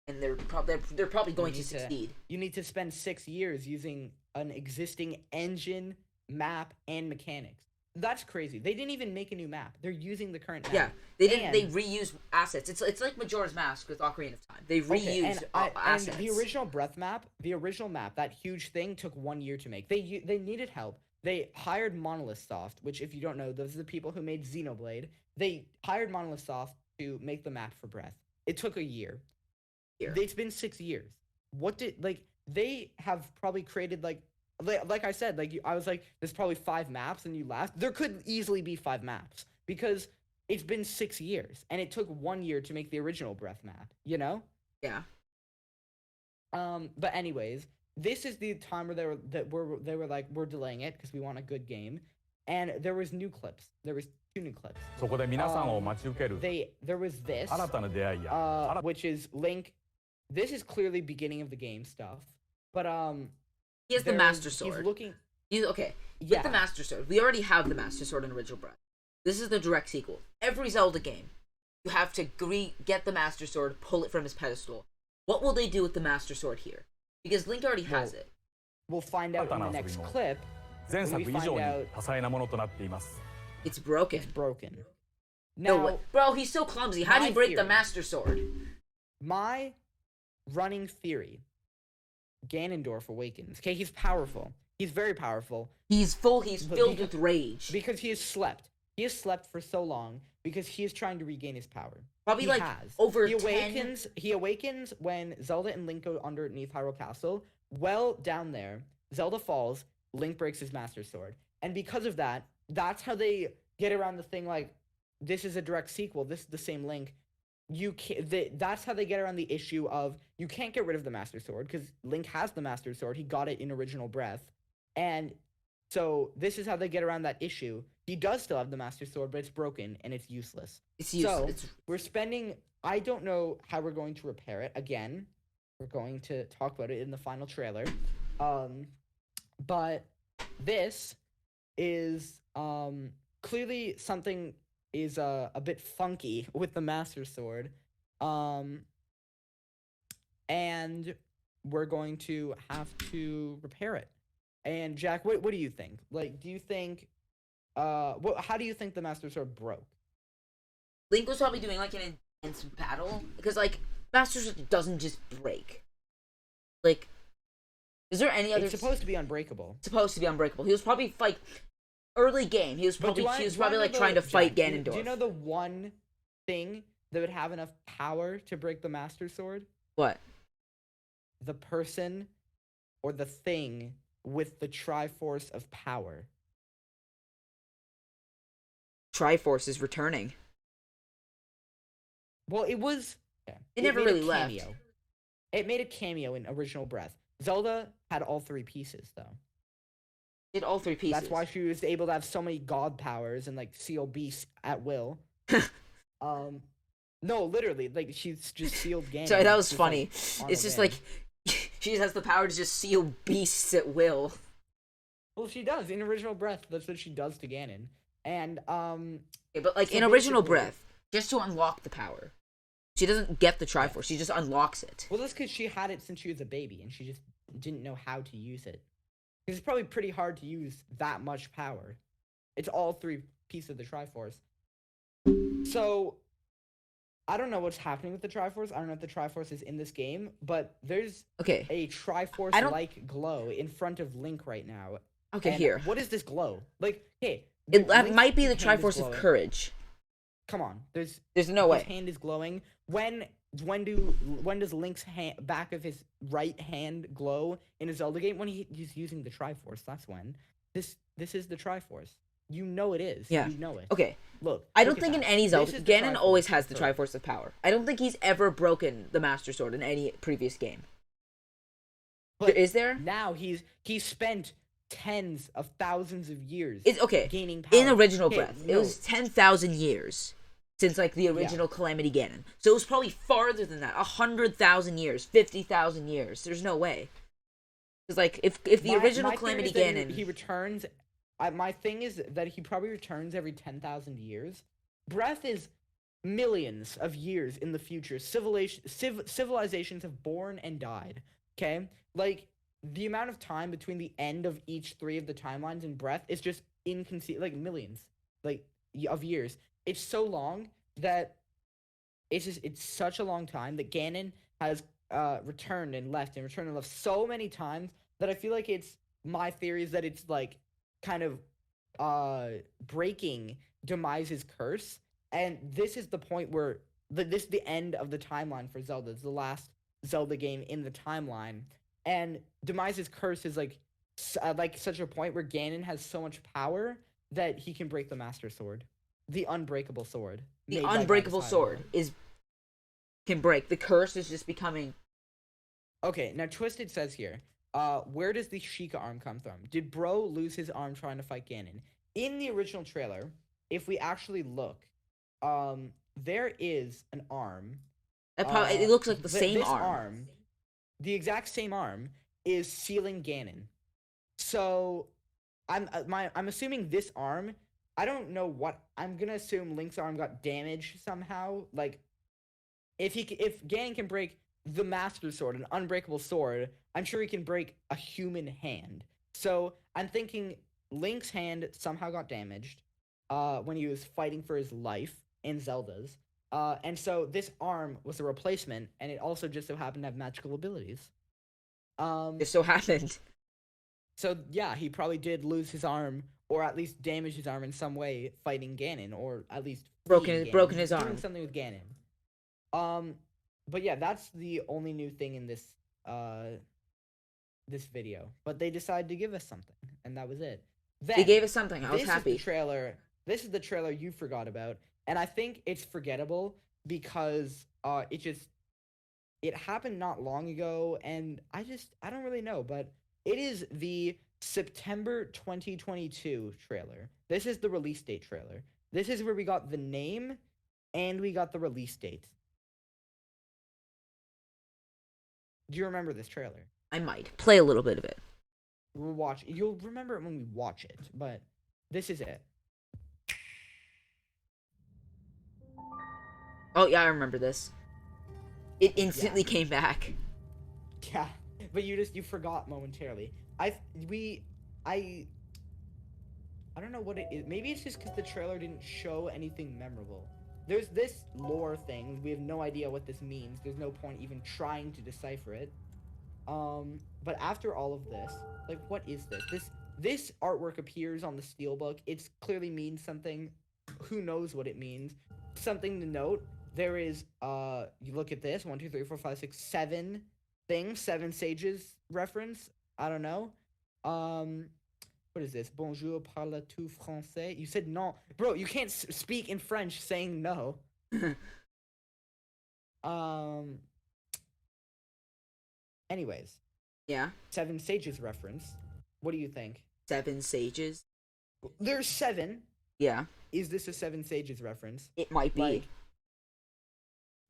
and they're probably going to need to- succeed. You need to spend 6 years using an existing engine, map, and mechanics. That's crazy. They didn't even make a new map. They're using the current map. Yeah, they didn't. They And- reuse assets. It's like Majora's Mask with Ocarina of Time. They Okay, reused and assets. the original Breath map, that huge thing took 1 year to make. They needed help. They hired Monolith Soft, which, if you don't know, those are the people who made Xenoblade. They hired Monolith Soft to make the map for Breath. It took a year. It's been 6 years. They have probably created like I said, I was like, there's probably 5 maps, and you laughed. There could easily be 5 maps because it's been 6 years, and it took 1 year to make the original Breath map. You know. Yeah. But anyways, this is the time where they were like, we're delaying it because we want a good game, and there was new clips. There was 2 new clips. そこで皆さんを待ち受ける There was this, 新たな出会いや which is Link. This is clearly beginning of the game stuff, but He has the there's- Master He's Sword. looking. Okay. With Yeah. the Master Sword, we already have the Master Sword in original Breath. This is the direct sequel. Every Zelda game, you have to get the Master Sword, pull it from his pedestal. What will they do with the Master Sword here? Because Link already has Well, it. We'll find out in the next clip. 前作以上 we に find out- 多彩なものとなっています It's broken. It's broken. No Now, way. Bro, he's so clumsy. How do you my break the theory- Master Sword? my running theory: Ganondorf awakens. Okay, he's powerful. He's very powerful He's But filled because- with rage. because he has slept. He has slept for so long because he is trying to regain his power. Probably he like has. over he 10. awakens. He awakens when Zelda and Link go underneath Hyrule Castle. Well, down there, Zelda falls. Link breaks his Master Sword, and because of that, that's how they get around the thing. Like, this is a direct sequel. This is the same Link. That's how they get around the issue of you can't get rid of the Master Sword because Link has the Master Sword. He got it in Original Breath, and so this is how they get around that issue. He does still have the Master Sword, but it's broken and it's useless. It's useless. So we're spending. I don't know how we're going to repair it. Again, we're going to talk about it in the final trailer. But this is clearly something is a bit funky with the Master Sword. And we're going to have to repair it. And Jack, what do you think? Like, do you think how do you think the Master Sword broke? Link was probably doing like an intense battle because like Master Sword doesn't just break. Like, is there any other? It's supposed to be unbreakable. Supposed to be unbreakable. He was probably like early game. He was probably like trying to fight Ganondorf. Do you know the one thing that would have enough power to break the Master Sword? What? The person or the thing with the Triforce of power. Triforce is returning. Well, it was. Yeah. It never really left. It made a cameo in Original Breath. Zelda had all three pieces, though. Did all three pieces. That's why she was able to have so many god powers and like seal beasts at will. No, literally, like she's just sealed Ganon. Sorry, that was funny. Like, it's just like she just has the power to just seal beasts at will. Well, she does in Original Breath. That's what she does to Ganon. And yeah, but like so in Original Breath, just to unlock the power, she doesn't get the Triforce. Yeah. She just unlocks it. Well, that's because she had it since she was a baby, and she just didn't know how to use it. It's probably pretty hard to use that much power. It's all three pieces of the Triforce. So, I don't know what's happening with the Triforce. I don't know if the Triforce is in this game, but there's a Triforce-like glow in front of Link right now. Okay, and here. What is this glow? Like, hey, it might be the Triforce of Courage. Come on, there's no way. His hand is glowing. When does Link's back of his right hand glow in a Zelda game? When he's using the Triforce. That's when. This is the Triforce. You know it is. Yeah. You know it. Okay. Look. I don't think in any Zelda Ganon always has the Triforce of power. I don't think he's ever broken the Master Sword in any previous game. But is there? Now he's spent tens of thousands of years gaining power. In Original Breath. It was 10,000 years since like the original Calamity Ganon. So it was probably farther than that. 100,000 years, 50,000 years. There's no way. Because like if the original Calamity Ganon, he returns. My thing is that he probably returns every 10,000 years. Breath is millions of years in the future. Civilizations have born and died. Okay, like the amount of time between the end of each three of the timelines in Breath is just inconceivable. Like millions, like of years. It's so long that it's such a long time that Ganon has returned and left so many times that I feel like my theory is that it's like kind of breaking Demise's curse, and this is the point where this is the end of the timeline for Zelda. It's the last Zelda game in the timeline, and Demise's curse is like such a point where Ganon has so much power that he can break the Master Sword. The unbreakable sword. The unbreakable sword can break. The curse is just becoming. Okay, now Twisted says here, where does the Sheikah arm come from? Did Bro lose his arm trying to fight Ganon? In the original trailer, if we actually look, there is an arm. It looks like the same this arm. The exact same arm is sealing Ganon. So, I'm assuming this arm. I don't know what I'm gonna assume. Link's arm got damaged somehow. Like, if Ganon can break the Master Sword, an unbreakable sword, I'm sure he can break a human hand. So I'm thinking Link's hand somehow got damaged when he was fighting for his life in Zelda's. And so this arm was a replacement, and it also just so happened to have magical abilities. It so happened. So yeah, he probably did lose his arm or at least damaged his arm in some way fighting Ganon, or at least broken his doing arm. something with Ganon. But yeah, that's the only new thing in this this video. But they decided to give us something, and that was it. They gave us something. I was happy. This is the trailer you forgot about, and I think it's forgettable because it happened not long ago, and I don't really know, but it is the September 2022 trailer. This is the release date trailer. This is where we got the name and we got the release date. Do you remember this trailer? I might play a little bit of it. You'll remember it when we watch it, but this is it. Oh yeah, I remember this. It instantly came back. Yeah, but you forgot momentarily. I don't know what it is. Maybe it's just because the trailer didn't show anything memorable. There's this lore thing. We have no idea what this means. There's no point even trying to decipher it. But after all of this, like, what is this? This artwork appears on the steelbook. It clearly means something. Who knows what it means? Something to note. There is, you look at this, 1, 2, 3, 4, 5, 6, 7 things, 7 sages reference. I don't know. What is this? Bonjour, parles-tu français? You said non. Bro, you can't speak in French saying no. Anyways. Yeah. 7 sages reference. What do you think? 7 sages? There's 7. Yeah. Is this a 7 sages reference? It might be. Like,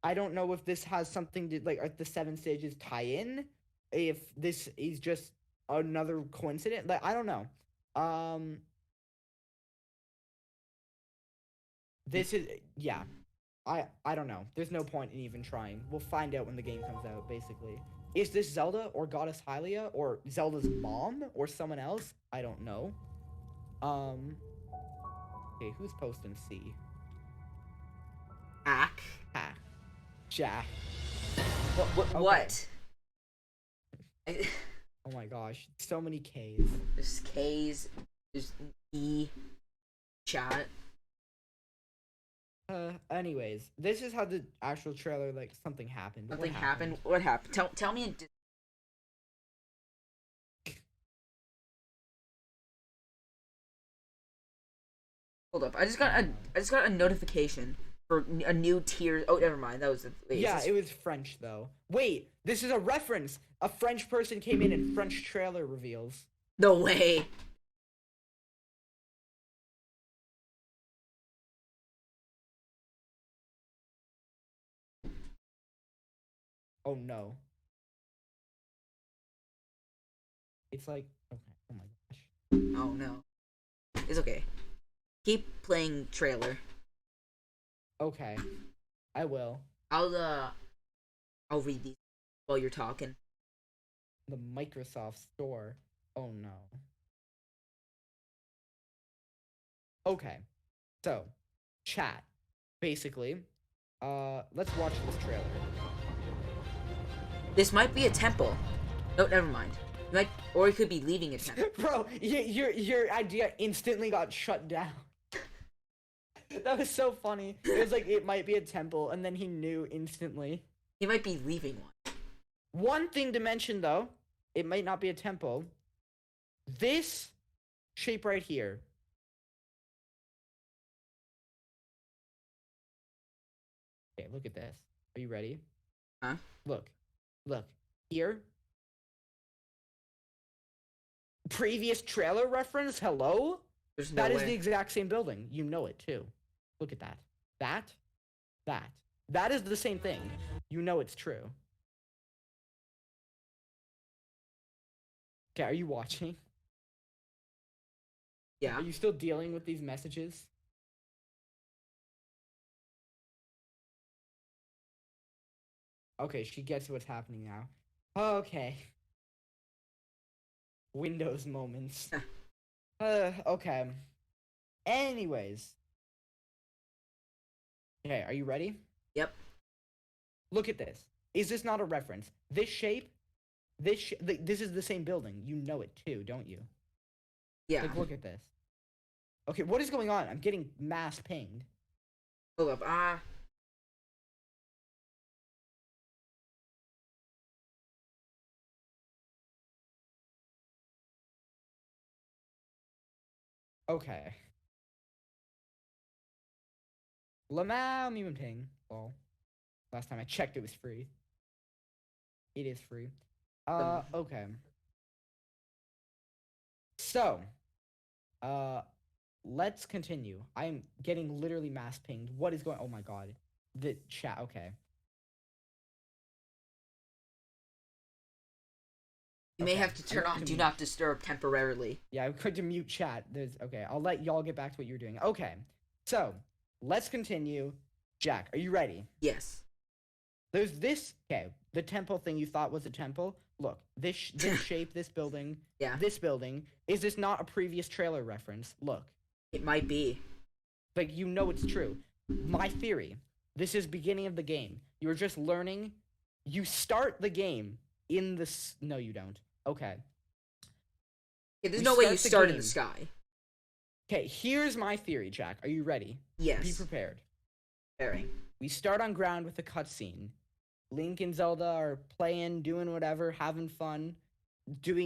I don't know if this has something to, like, the 7 sages tie in. If this is just another coincidence. Like, I don't know. This is, yeah. I don't know. There's no point in even trying. We'll find out when the game comes out, basically. Is this Zelda or Goddess Hylia or Zelda's mom or someone else? I don't know. Okay, who's posting C? Ack. Ah. Jack. What? Oh my gosh, so many K's. There's K's. There's E. Chat. Anyways, this is how the actual trailer, like, something happened. Something happened? What happened? Tell me. Hold up! I just got a notification for a new tier. Oh, never mind. That was it was French though. Wait, this is a reference. A French person came in and French trailer reveals. No way. Oh no. It's like, okay. Oh my gosh. Oh no. It's okay. Keep playing trailer. Okay. I will. I'll read these while you're talking. The Microsoft Store. Oh no. Okay. So, chat. Basically, let's watch this trailer. This might be a temple. No, never mind. Or it could be leaving a temple. Bro, your idea instantly got shut down. That was so funny. It was like, it might be a temple, and then he knew instantly. He might be leaving one. One thing to mention, though, it might not be a temple. This shape right here. Okay, look at this. Are you ready? Huh? Look. Here. Previous trailer reference, hello? There's no That way. is the exact same building. You know it, too. Look at that. That is the same thing. You know it's true. Okay, are you watching? Yeah. Are you still dealing with these messages? Okay, she gets what's happening now. Okay. Windows moments. Okay. Anyways. Okay, are you ready? Yep. Look at this. Is this not a reference? This shape, this is the same building. You know it too, don't you? Yeah. Like, look at this. Okay, what is going on? I'm getting mass pinged. Hold up. Okay. Lamau Meme Ping. Well, last time I checked, it was free. It is free. Okay. So, let's continue. I'm getting literally mass pinged. What is going? Oh my god. The chat. Okay. You may have to turn on Do Not Disturb temporarily. Yeah, I could to mute chat. Okay. I'll let y'all get back to what you're doing. Okay. So, let's continue. Jack, are you ready? Yes. There's this. Okay, the temple thing you thought was a temple. Look, this shape, this building. Yeah. This building. Is this not a previous trailer reference? Look. It might be. Like, you know it's true. My theory. This is beginning of the game. You're just learning. You start the game in the... No, you don't. Okay. Yeah, there's no way you start in the sky. Okay, here's my theory, Jack. Are you ready? Yes. Be prepared. Preparing. We start on ground with a cutscene. Link and Zelda are playing, doing whatever, having fun,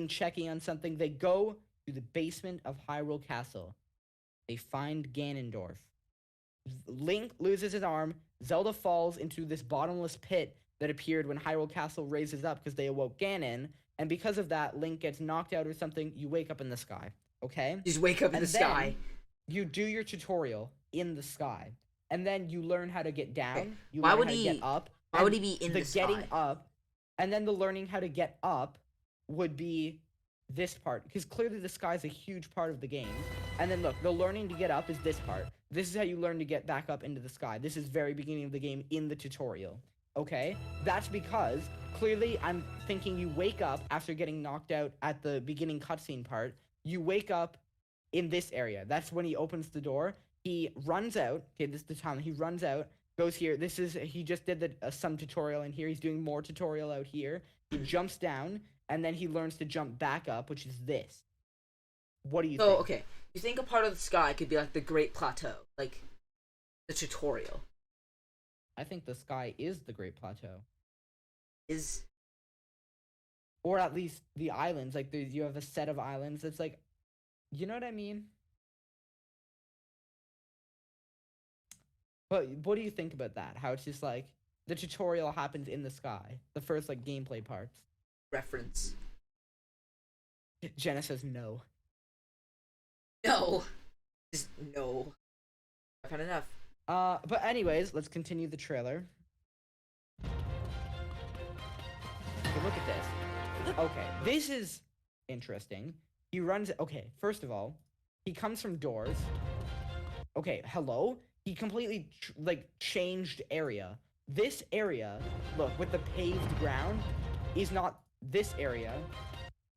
checking on something. They go to the basement of Hyrule Castle. They find Ganondorf. Link loses his arm. Zelda falls into this bottomless pit that appeared when Hyrule Castle raises up because they awoke Ganon. And because of that, Link gets knocked out or something. You wake up in the sky. Okay? You just wake up in the sky. You do your tutorial in the sky. And then you learn how to get down. Okay. You learn how to get up. Why would he be in the sky? Getting up, and then the learning how to get up would be this part. Because clearly the sky is a huge part of the game. And then look, the learning to get up is this part. This is how you learn to get back up into the sky. This is very beginning of the game in the tutorial. Okay? That's because clearly I'm thinking you wake up after getting knocked out at the beginning cutscene part. You wake up in this area. That's when he opens the door. He runs out. Okay, this is the time. He runs out, goes here. He just did some tutorial in here. He's doing more tutorial out here. He jumps down, and then he learns to jump back up, which is this. What do you think? So, okay. You think a part of the sky could be like the Great Plateau, like the tutorial. I think the sky is the Great Plateau. Or at least the islands. Like, you have a set of islands that's like... You know what I mean? But what do you think about that? How it's just like the tutorial happens in the sky. The first like gameplay parts. Reference. Jenna says no. No. Just no. I've had enough. But anyways, let's continue the trailer. Okay, look at this. Okay, this is interesting. He runs. Okay, first of all, he comes from doors. Okay, hello. He completely changed area. This area, look, with the paved ground, is not this area,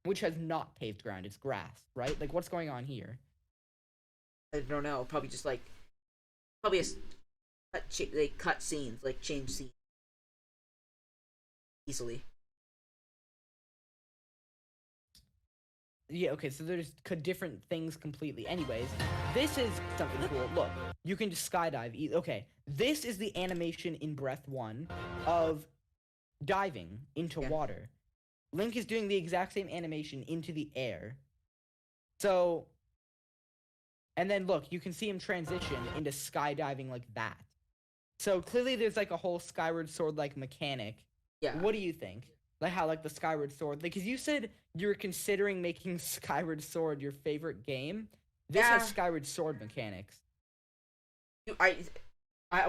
which has not paved ground. It's grass, right? Like, what's going on here? I don't know. Probably just like, they cut scenes, like change scenes easily. Yeah, okay, so there's different things completely. Anyways, this is something cool. Look, you can just skydive. Okay, this is the animation in Breath 1 of diving into water. Link is doing the exact same animation into the air. So, and then look, you can see him transition into skydiving like that. So clearly there's like a whole Skyward Sword-like mechanic. Yeah. What do you think? Like how like the Skyward Sword, like, because you said you were considering making Skyward Sword your favorite game. This has Skyward Sword mechanics. Why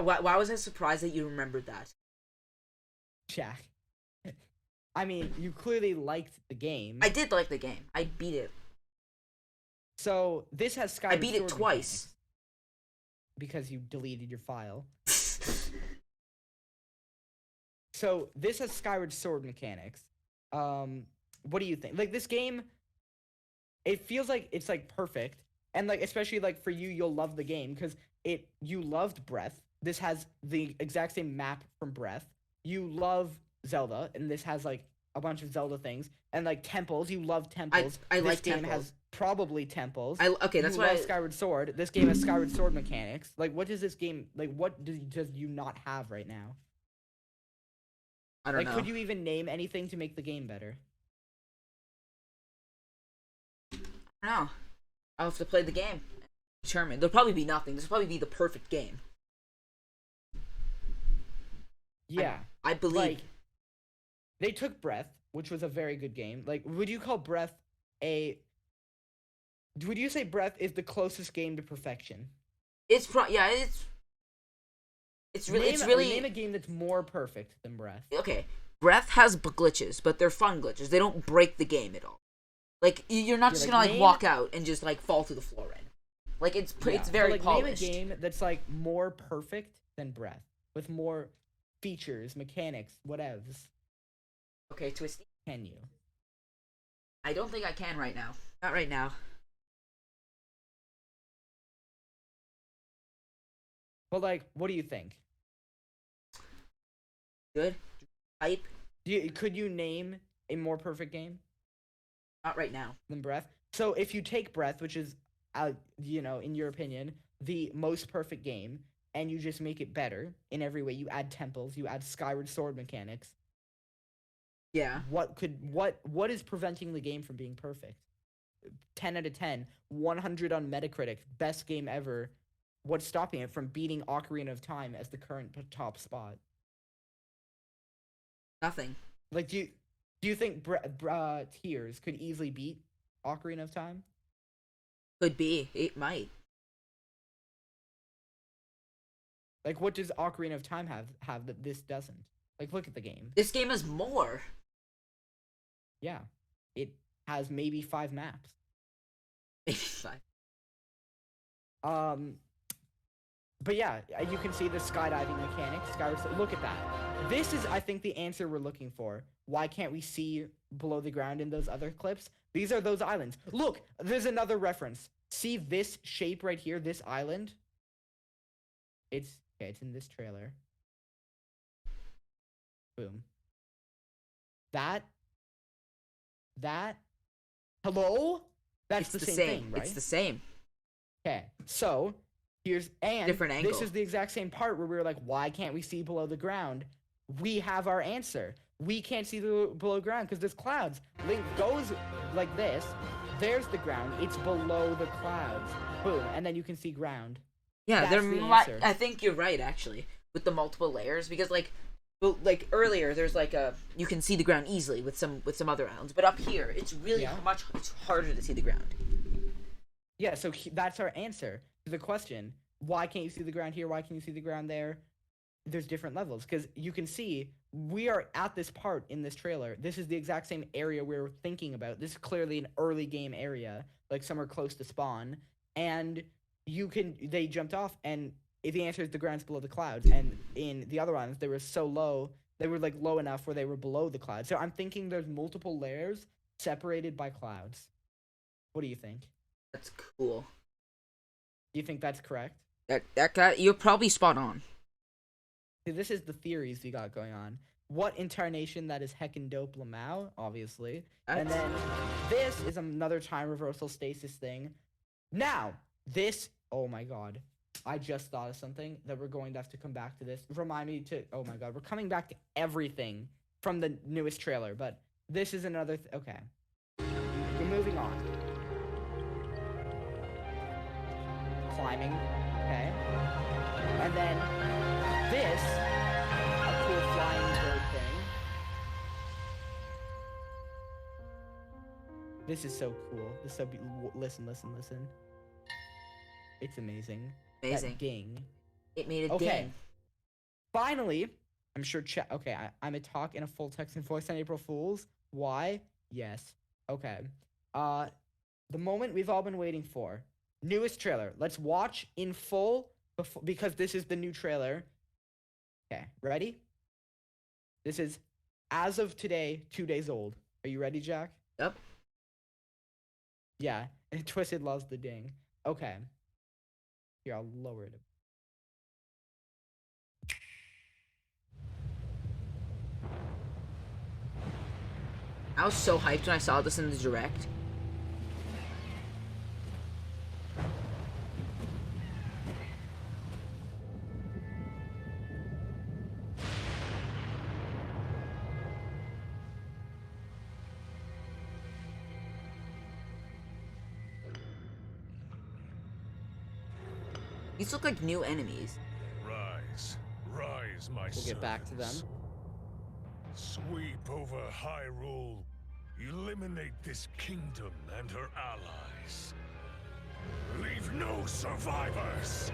was I surprised that you remembered that? Jack. I mean, you clearly liked the game. I did like the game. I beat it. So this has Skyward Sword. I beat it twice. Because you deleted your file. So this has Skyward Sword mechanics. What do you think? Like, this game, it feels like it's like perfect, and like especially like for you, you'll love the game because you loved Breath. This has the exact same map from Breath. You love Zelda, and this has like a bunch of Zelda things, and like temples. You love temples. I this like game temples. has probably temples. Okay, that's you why love Skyward Sword. This game has Skyward Sword mechanics. Like, what does this game like? What does you not have right now? I don't like, know. could you even name anything to make the game better? I don't know. I'll have to play the game. Determine. There'll probably be nothing. This will probably be the perfect game. Yeah, I believe. like, they took Breath, which was a very good game. Like, would you call Breath a? Would you say Breath is the closest game to perfection? It's really name a game that's more perfect than Breath. okay. Breath has glitches, but they're fun glitches. They don't break the game at all. Like, you're not just gonna walk out and just like fall to the floor in. Like, it's very polished. Name a game that's like more perfect than Breath, with more features, mechanics, whatevs. Okay, Twisty. Can you? I don't think I can right now. Not right now. But like, what do you think? Good. Hype. Could you name a more perfect game Not right now. than Breath? So if you take Breath, which is, in your opinion, the most perfect game, and you just make it better in every way, you add temples, you add Skyward Sword mechanics. Yeah. What is preventing the game from being perfect? 10 out of 10, 100 on Metacritic, best game ever. What's stopping it from beating Ocarina of Time as the current top spot? Nothing. Like, do you think Tears could easily beat Ocarina of Time? Could be. It might. Like, what does Ocarina of Time have that this doesn't? Like, look at the game. This game has more. Yeah, it has maybe 5 maps. Maybe 5. But yeah, you can see the skydiving mechanics. Look at that. This is, I think, the answer we're looking for. Why can't we see below the ground in those other clips? These are those islands. Look, there's another reference. See this shape right here, this island? It's in this trailer. Boom. That. Hello? That's the same thing, right? It's the same. Okay, so here's different angle. This is the exact same part where we were like, why can't we see below the ground? We have our answer. We can't see below ground because there's clouds. Link goes like this. There's the ground. It's below the clouds. Boom, and then you can see ground. Yeah, That's the answer. I think you're right actually with the multiple layers because like earlier there's like you can see the ground easily with some other islands, but up here it's really it's harder to see the ground. Yeah, so that's our answer to the question. Why can't you see the ground here? Why can you see the ground there? There's different levels because you can see we are at this part in this trailer. This is the exact same area we're thinking about. This is clearly an early game area, like somewhere close to spawn, and they jumped off and the answer is the ground's below the clouds. And in the other ones, they were so low, they were like low enough where they were below the clouds. So I'm thinking there's multiple layers separated by clouds. What do you think? That's cool. Do you think that's correct? That you're probably spot on. See, this is the theories we got going on. What incarnation that is heckin' dope Lamau, obviously. And then this is another time reversal stasis thing. Now, this, oh my god. I just thought of something that we're going to have to come back to this. Remind me to, oh my god, we're coming back to everything from the newest trailer, but this is another, okay. We're moving on. Climbing, okay. And then this, a cool flying bird thing. This is so cool. This is so listen. It's amazing. Amazing. That ding. It made a Okay. ding. Finally, I'm sure okay, I'm a talk in a full text and voice on April Fools. Why? Yes. Okay. The moment we've all been waiting for. Newest trailer. Let's watch in full because this is the new trailer. Okay, ready? This is, as of today, 2 days old. Are you ready, Jack? Yep. Yeah, Twisted loves the ding. Okay. Here, I'll lower it. I was so hyped when I saw this in the direct. These look like new enemies. Rise, rise, my We'll get back to them. Sweep over Hyrule. Eliminate this kingdom and her allies. Leave no survivors.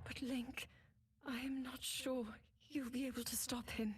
But Link, I am not sure you'll be able to stop him.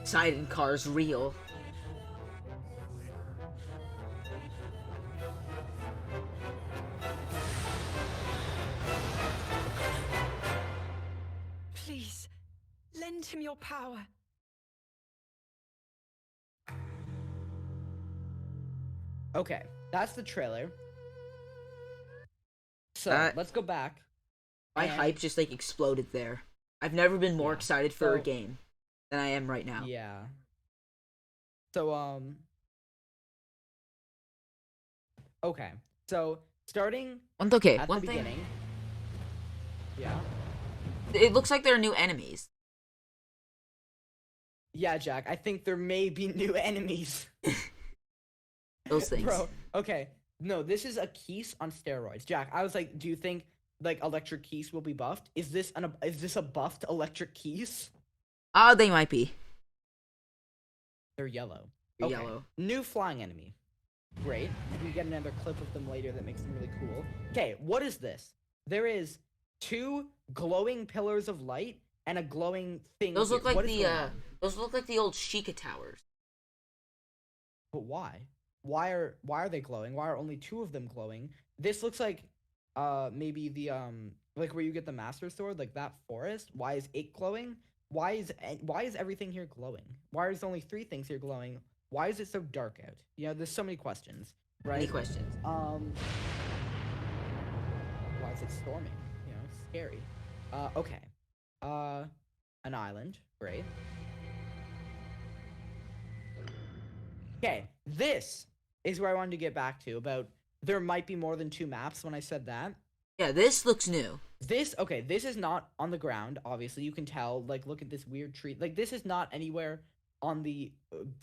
Sidencar's real. Please, lend him your power. Okay, that's the trailer. So let's go back. My and- hype just like exploded there. I've never been more Yeah. excited for a So- game than I am right now. Yeah. So okay. So starting Okay, at one the thing. beginning. Yeah. It looks like there are new enemies. Yeah, Jack. I think there may be new enemies. Those things. Bro, okay. No, this is a Keese on steroids. Jack, I was like, do you think like Electric Keese will be buffed? Is this a buffed Electric Keese? They might be. They're yellow. They're Okay. yellow. New flying enemy. Great. We get another clip of them later that makes them really cool. Okay, what is this? There is 2 glowing pillars of light and a glowing thing. Those look here. like What is the going on? those look like the old Sheikah towers. But why? Why are they glowing? Why are only 2 of them glowing? This looks like maybe the like where you get the Master Sword, like that forest. Why is it glowing? Why is everything here glowing? Why is only 3 things here glowing? Why is it so dark out? You know, there's so many questions, right? Any questions? Why is it storming? You know, it's scary. Okay. An island, great. Okay, this is where I wanted to get back to about there might be more than 2 maps when I said that. Yeah, this looks new. This is not on the ground, obviously. You can tell, like, look at this weird tree. Like, this is not anywhere on the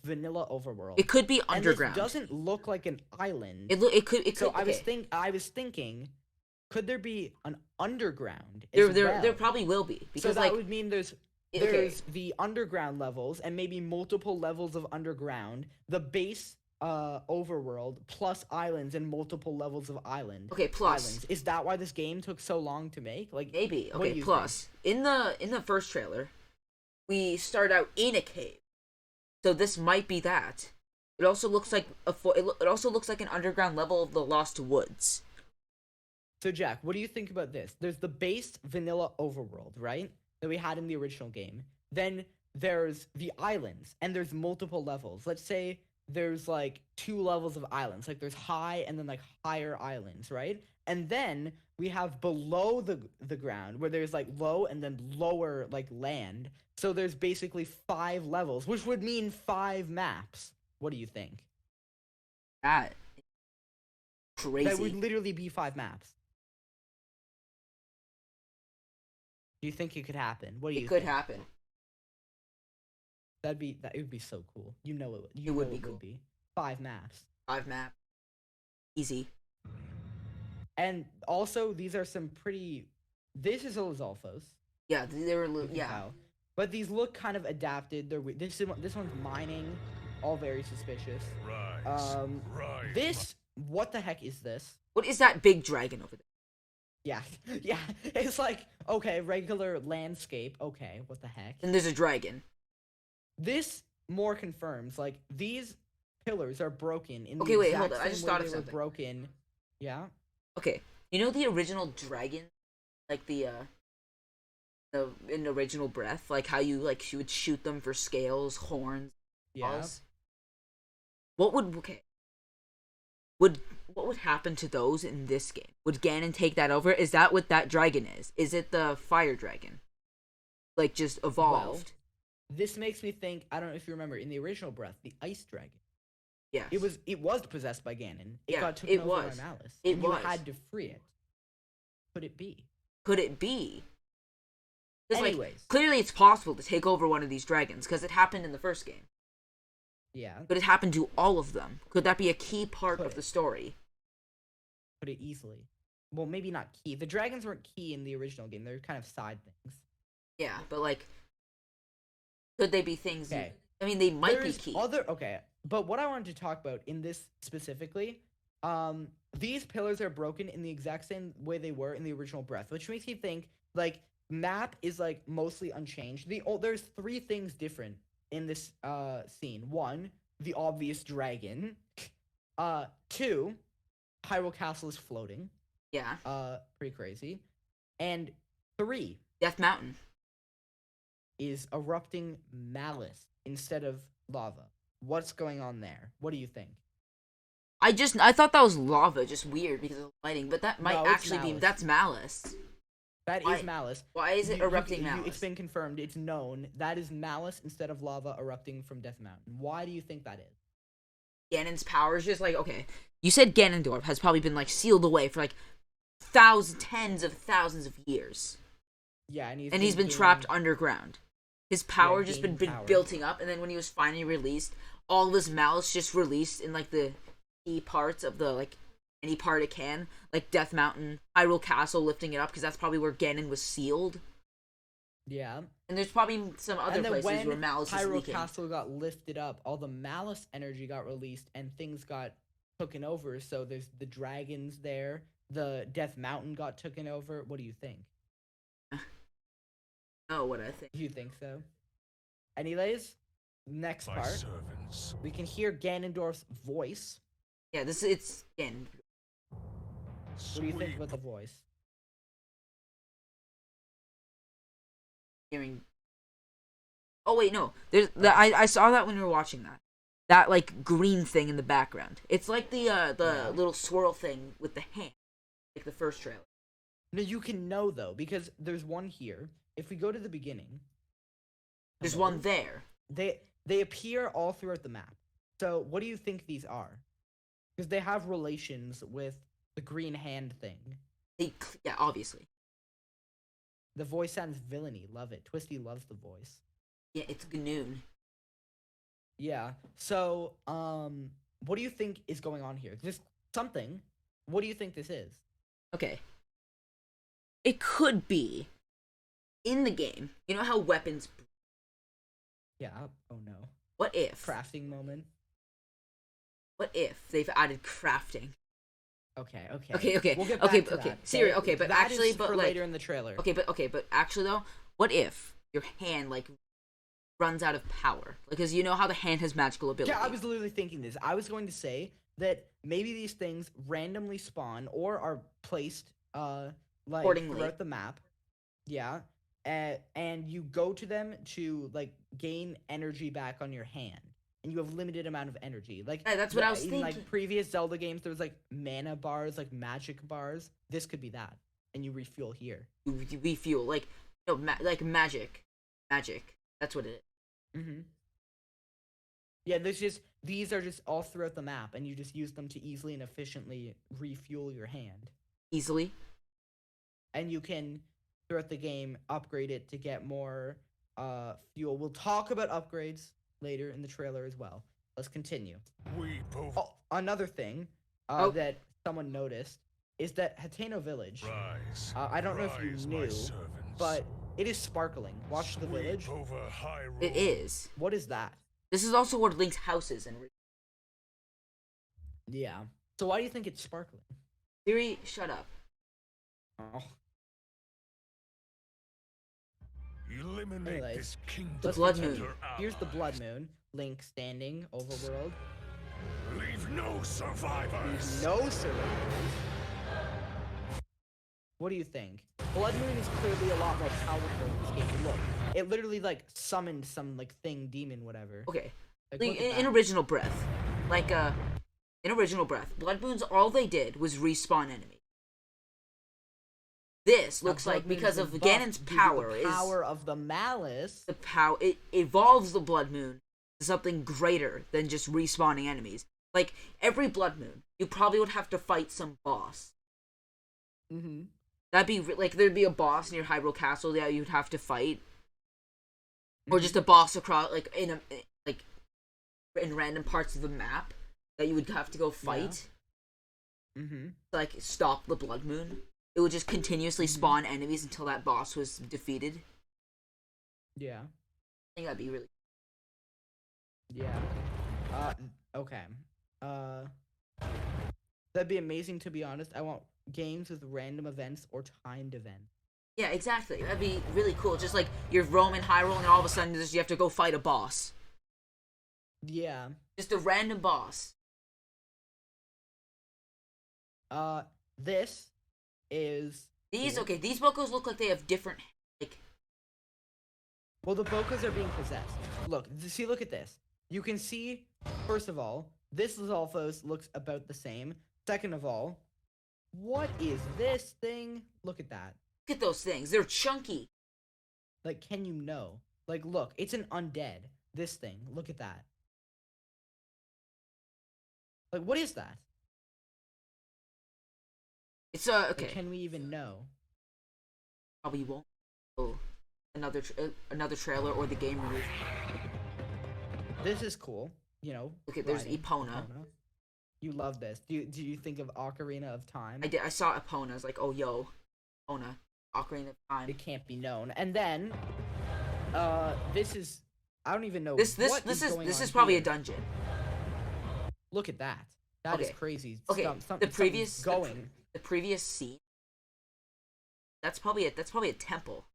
vanilla overworld. It could be And underground. this doesn't look like an island. It could. So okay. I was thinking, could there be an underground There, as there, well? there probably will be So because that like would mean there's okay. the underground levels and maybe multiple levels of underground, the base overworld plus islands and multiple levels of island. Okay, plus Islands. Is that why this game took so long to make? Like maybe what do okay. you Plus in the first trailer, we start out in a cave, so this might be that. It also looks like it also looks like an underground level of the Lost Woods. So Jack, what do you think about this? There's the base vanilla overworld, right? That we had in the original game. Then there's the islands, and there's multiple levels. Let's say there's like 2 levels of islands. Like there's high and then like higher islands, right? And then we have below the ground where there's like low and then lower like land. So there's basically 5 levels, which would mean 5 maps. What do you think? That crazy. That would literally be 5 maps. Do you think it could happen? What do you It could think? happen. It would be so cool. You know it. It would be cool. Would be 5 maps. 5 map. Easy. And also, these are some pretty. This is a Lizalfos. Yeah, they were. You can Yeah. tell. But these look kind of adapted. This one's mining, all very suspicious. Rise. Rise. This. What the heck is this? What is that big dragon over there? Yeah, yeah. It's like, okay, regular landscape. Okay, what the heck? And there's a dragon. This more confirms, like, these pillars are broken in the Okay, wait, exact hold on. I same just way thought of they were something. broken. Yeah? Okay, you know the original dragon, like the in the original Breath, like how you would shoot them for scales, horns, Yeah. claws? What would happen to those in this game? Would Ganon take that over? Is that what that dragon is? Is it the fire dragon? Like just evolved? This makes me think, I don't know if you remember, in the original Breath, the ice dragon. Yes. It was possessed by Ganon. It Yeah, got taken it over was. by Malice. It and you was. had to free it. Could it be? Could it be? 'Cause, like, Anyways. clearly it's possible to take over one of these dragons because it happened in the first game. Yeah. Could it happen to all of them? Could that be a key part Could of it? the story? Could it easily? Well, maybe not key. The dragons weren't key in the original game. They're kind of side things. Yeah, but like, could they be things? Okay. I mean, they might There's be key. Okay, but what I wanted to talk about in this specifically, these pillars are broken in the exact same way they were in the original Breath, which makes you think like map is like mostly unchanged. There's 3 things different in this scene. 1, the obvious dragon. 2, Hyrule Castle is floating. Yeah, Pretty crazy. And 3 Death Mountain. is erupting malice instead of lava. What's going on there? What do you think? I thought that was lava, just weird because of the lighting, but that might No, it's actually be Malice. that's Malice. That Why- is malice. Why is it erupting It's Malice? been confirmed. It's known. That is malice instead of lava erupting from Death Mountain. Why do you think that is? Ganon's power is just like, okay, you said Ganondorf has probably been like sealed away for like tens of thousands of years, Yeah, and he's been trapped underground. His power just gaining been power. building up, and then when he was finally released, all of his malice just released in like the key parts of the like any part it can, like Death Mountain, Hyrule Castle, lifting it up because that's probably where Ganon was sealed. Yeah. And there's probably some other And then places when where malice is Hyrule leaking. Castle got lifted up, all the malice energy got released, and things got taken over. So there's the dragons there. The Death Mountain got taken over. What do you think? Oh, what I think. Do you think so? Anyways, next My part, servants. we can hear Ganondorf's voice. Yeah, it's again. What do you think about the voice? Hearing. Oh wait, no. There's I saw that when we were watching that. That like green thing in the background. It's like the Yeah. little swirl thing with the hand, like the first trailer. No, you can know though because there's one here. If we go to the beginning, There's hello? one there. They appear all throughout the map. So what do you think these are? Because they have relations with the green hand thing. Yeah, obviously. The voice sounds villainy. Love it. Twisty loves the voice. Yeah, it's Gnoon. Yeah. So, what do you think is going on here? This something. What do you think this is? Okay. It could be in the game. You know how weapons. Yeah. Oh no. What if? Crafting moment. What if they've added crafting? Okay. Okay. We'll get Okay, back to okay. that. Serious. Okay, but that actually, is but for like later in the trailer. Okay, but actually though, what if your hand like runs out of power? Because you know how the hand has magical ability. Yeah, I was literally thinking this. I was going to say that maybe these things randomly spawn or are placed like Accordingly. throughout the map. Yeah. And you go to them to like gain energy back on your hand. And you have limited amount of energy. Like Yeah, that's what I was in thinking. like previous Zelda games there was like mana bars, like magic bars. This could be that. And you refuel here. You refuel like no like magic. That's what it is. Mm-hmm. Yeah, these are just all throughout the map, and you just use them to easily and efficiently refuel your hand. Easily. And you can throughout the game upgrade it to get more fuel. We'll talk about upgrades later in the trailer as well. Let's continue. We both Oh, another thing Oh. that someone noticed is that Hateno Village. rise. I don't know if you rise, my knew, servants. but it is sparkling. Watch the Sweep village. over Hyrule. It is. What is that? This is also where Link's house is in Yeah. So why do you think it's sparkling? Siri, shut up. Oh. Eliminate Anyways, this kingdom. The Blood and Moon. her Here's the Blood allies. Moon. Link standing overworld. Leave no survivors. There's no survivors. What do you think? Blood Moon is clearly a lot more powerful in this game. Look, it literally like summoned some like thing, demon, whatever. Okay. Like, Like, look at in that. Original Breath, in Original Breath, Blood Moons, all they did was respawn enemies. This Now, looks Blood like Moon's because been of buffed Ganon's due to power the is power of the malice. the power. It evolves the Blood Moon to something greater than just respawning enemies. Like every Blood Moon, you probably would have to fight some boss. Mm-hmm. That'd be like there'd be a boss near Hyrule Castle that you'd have to fight, or just a boss across like in random parts of the map that you would have to go fight. Mm-hmm. To, like stop the Blood Moon. It would just continuously spawn enemies until that boss was defeated. Yeah. I think that'd be really. Yeah. Okay. That'd be amazing, to be honest. I want games with random events or timed events. Yeah, exactly. That'd be really cool. Just like you're roaming Hyrule and all of a sudden you have to go fight a boss. Yeah. Just a random boss. This is These cool. these Bocos look like they have different like. Well, the Bocas are being possessed. Look, see, look at this. You can see, first of all, this Lizalfos looks about the same. Second of all, what is this thing? Look at that. Look at those things. They're chunky. Like, can you know? Like, look, it's an undead. This thing. Look at that. Like, what is that? It's Like, okay. can we even know? Probably won't. Oh, another trailer or the game release. This is cool. You know. Okay, there's riding Epona. You love this. Do you think of Ocarina of Time? I did. I saw Epona. I was like, oh yo, Epona, Ocarina of Time. It can't be known. And then, this is. I don't even know. This what is going on probably here. a dungeon. Look at that. That is Okay. crazy. Okay, Something's going. the previous scene. That's probably a temple.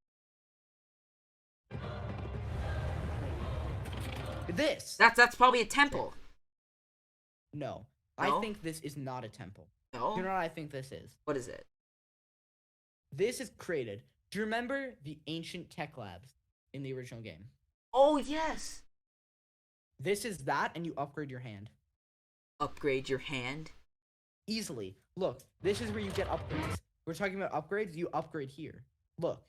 This. That's probably a temple. No. No? I think this is not a temple. No. You know what I think this is? What is it? This is created. Do you remember the ancient tech labs in the original game? Oh yes. This is that, and you upgrade your hand. Upgrade your hand. Easily. Look, this is where you get upgrades. We're talking about upgrades, you upgrade here. Look.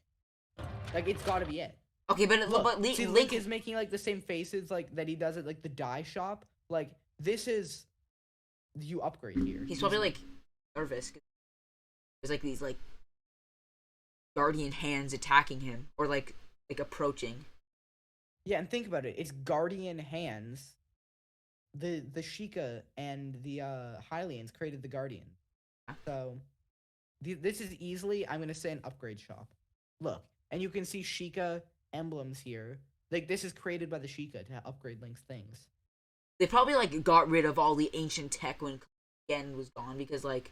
Like, it's gotta be it. Okay, but Look, Link, see, Link is making, like, the same faces, like, that he does at, like, the dye shop. Like, this is... You upgrade here. he's probably easily. like nervous. There's like these like guardian hands attacking him or like approaching. Yeah, and think about it. It's guardian hands. The Sheikah and the Hylians created the guardian. So this is easily, I'm gonna say, an upgrade shop. Look, and you can see Sheikah emblems here. Like, this is created by the Sheikah to upgrade Link's things. They probably like got rid of all the ancient tech when Ganon was gone because like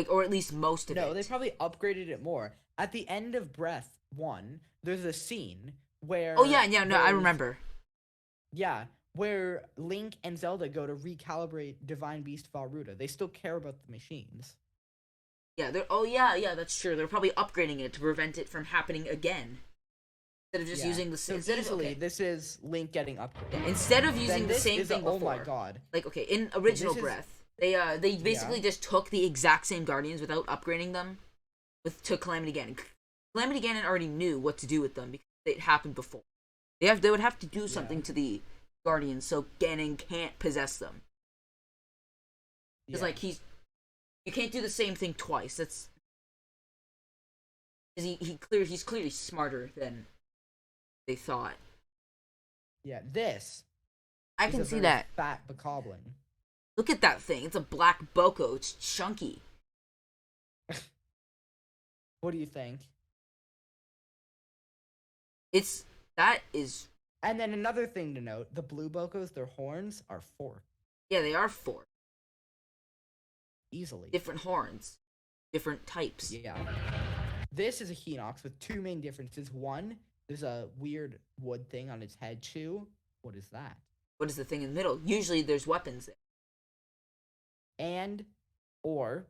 or at least most of it. No, they probably upgraded it more. At the end of Breath 1, there's a scene where... Oh yeah, no, I there's- remember. Yeah, where Link and Zelda go to recalibrate Divine Beast Faruta. They still care about the machines. Yeah, that's true. They're probably upgrading it to prevent it from happening again. Instead of just Yeah. using the So instead easily, of okay. this is Link getting upgraded. Yeah, instead of Then using the this same is thing oh before. my god. Like okay, in original this is- Breath, they basically just took the exact same Guardians without upgrading them to Calamity Ganon. Calamity Ganon already knew what to do with them because it happened before. They would have to do something to the Guardians so Ganon can't possess them. Because Yeah. like you can't do the same thing twice. That's he's clearly smarter than they thought. Yeah, this. I is can a see very that. fat bokoblin. Look at that thing. It's a black Boko. It's chunky. What do you think? That is. And then another thing to note: the blue bokos, their horns are forked Yeah, they are four easily. different horns, different types. Yeah. This is a Hinox with two main differences. One, there's a weird wood thing on its head. Two, what is that? What is the thing in the middle? Usually there's weapons there. And, or,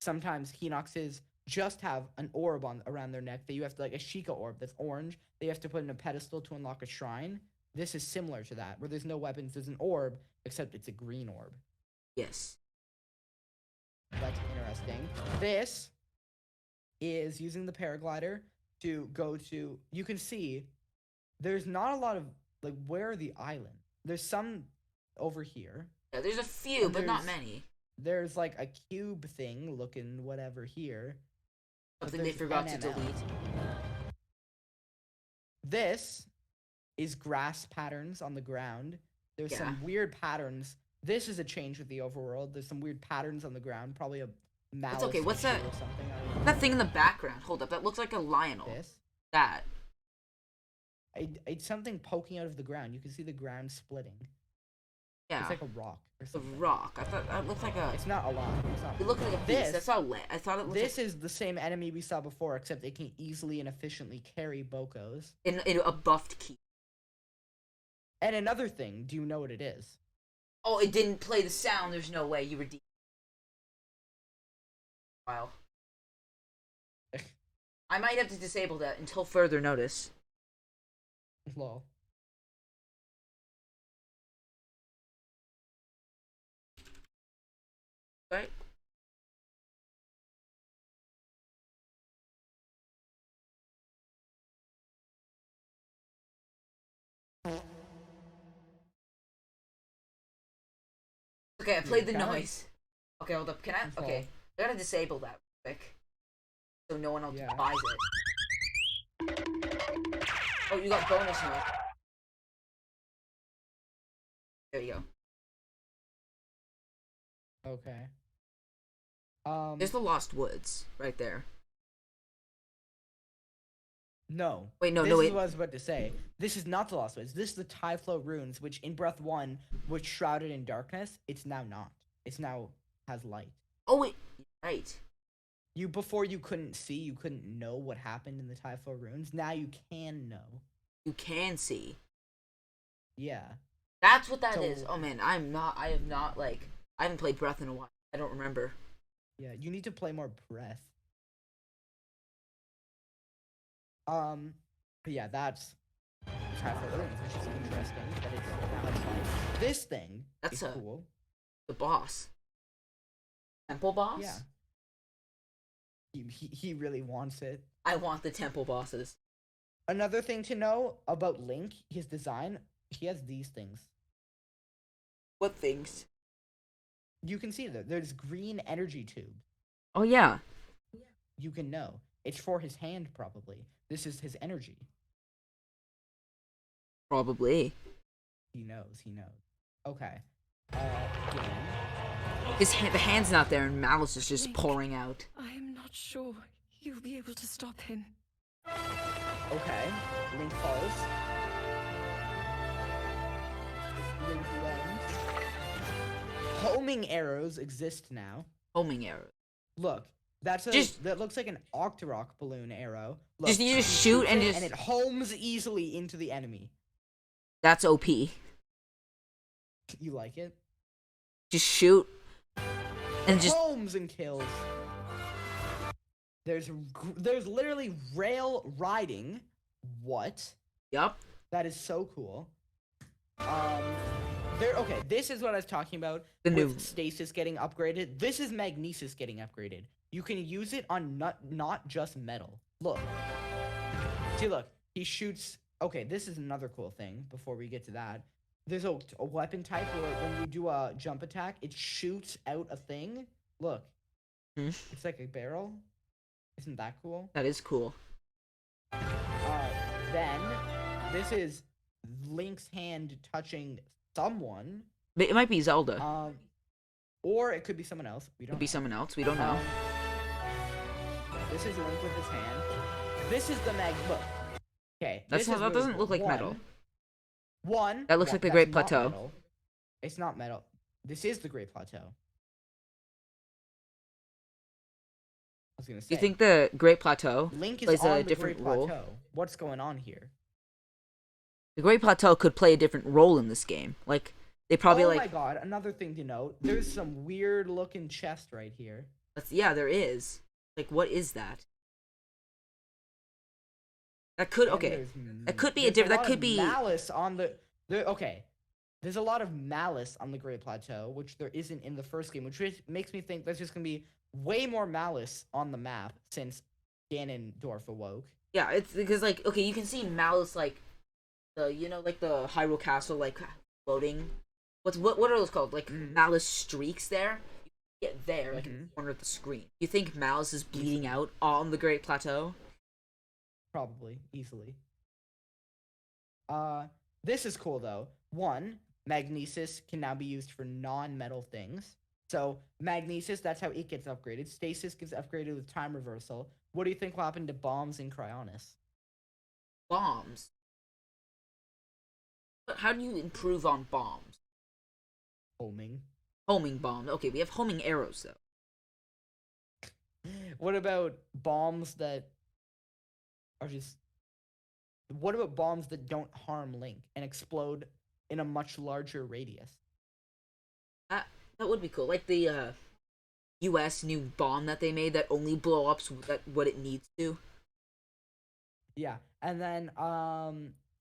sometimes Hinoxes just have an orb around their neck that you have to, like a Sheikah orb that's orange, that you have to put in a pedestal to unlock a shrine. This is similar to that, where there's no weapons, there's an orb, except it's a green orb. Yes. That's interesting. This is using the paraglider to go to, you can see, there's not a lot of, like, where are the islands? There's some over here. Yeah, there's a few, And but not there's- many. There's, like, a cube thing looking whatever here. But Something they there's forgot to NML. delete. This is grass patterns on the ground. There's Yeah. some weird patterns. This is a change with the overworld. There's some weird patterns on the ground. Probably a mouse okay, what's issue that? or something. I don't know. That thing in the background. Hold up, that looks like a Lionel. This. That. It's something poking out of the ground. You can see the ground splitting. Yeah. It's like a rock or the something. rock. I thought that looked like a. It's not a lot. It's not. It looked like a beast. This- That's how I thought it looked This like is the same enemy we saw before, except they can easily and efficiently carry Bokos. in a buffed key. And another thing, do you know what it is? Oh, it didn't play the sound. There's no way you were deep. Wow. I might have to disable that until further notice. Lol. Right? Okay, I played the Can I? noise. Okay, hold up. Can I? Control. Okay, I gotta disable that quick, so no one else Yeah. buys it. Oh, you got bonus noise. There you go. Okay. There's the Lost Woods right there. No. Wait, no, this no, is wait. what I was about to say. This is not the Lost Woods. This is the Typhlo runes, which in Breath 1 was shrouded in darkness. It's now not. It's now has light. Oh wait, right. Before you couldn't see, you couldn't know what happened in the Typhlo runes. Now you can know. You can see. Yeah. That's what that So- is. Oh man, I haven't played Breath in a while. I don't remember. Yeah, you need to play more Breath. But yeah, that's Typhlo runes, which is interesting. That it's now has light. This thing That's is a- cool. The boss. Temple boss? Yeah. He really wants it. I want the temple bosses. Another thing to know about Link, his design, he has these things. What things? You can see that there's green energy tube. Oh yeah. You can know. It's for his hand, probably. This is his energy. Probably. He knows. Okay. Game. The hand's not there and malice is just Link. pouring out. I am not sure you'll be able to stop him. Okay. Link falls. Link lands. Homing arrows exist now. Homing arrow. Look, that looks like an Octorok balloon arrow. Look, Just- you just he shoot shoots and it, just- and it homes easily into the enemy. That's OP. You like it? Just shoot and just Homes and kills. There's literally rail riding. What? yup. That is so cool. Okay, this is what I was talking about. The with new- stasis getting upgraded. This is magnesis getting upgraded. You can use it on not just metal. Look. See, look. He shoots. Okay, this is another cool thing. Before we get to that, there's a weapon type where when you do a jump attack, it shoots out a thing. Look. Hmm. It's like a barrel. Isn't that cool? That is cool. then this is Link's hand touching someone. But it might be Zelda. Or it could be someone else. We don't Could be know. someone else. We don't know. This is Link with his hand. This is the look. Okay. That doesn't look like metal. That looks like the that's Great not Plateau. metal. It's not metal. This is the Great Plateau. I was gonna say. You think the Great Plateau Link is plays on a the different Great role? Plateau. What's going on here? The Great Plateau could play a different role in this game. Like they probably my god! Another thing to note: there's some weird looking chest right here. yeah, there is. Like, what is that? That could That could be a different. That could be malice on the. Okay, there's a lot of malice on the Great Plateau, which there isn't in the first game, which makes me think there's just gonna be way more malice on the map since Ganondorf awoke. Yeah, it's because like okay, you can see Malice like the like the Hyrule Castle like floating. What are those called? Like Malice streaks there. You get there like in the corner of the screen. You think Malice is bleeding out on the Great Plateau? Probably easily. This is cool though. One, Magnesis can now be used for non-metal things. So Magnesis, that's how it gets upgraded. Stasis gets upgraded with time reversal. What do you think will happen to bombs in Cryonis? Bombs. But how do you improve on bombs? Homing. Homing bomb. Okay, we have homing arrows though. What about bombs that are just... What about bombs that don't harm Link and explode in a much larger radius? That would be cool. Like the US new bomb that they made that only blow up what it needs to. Yeah. And then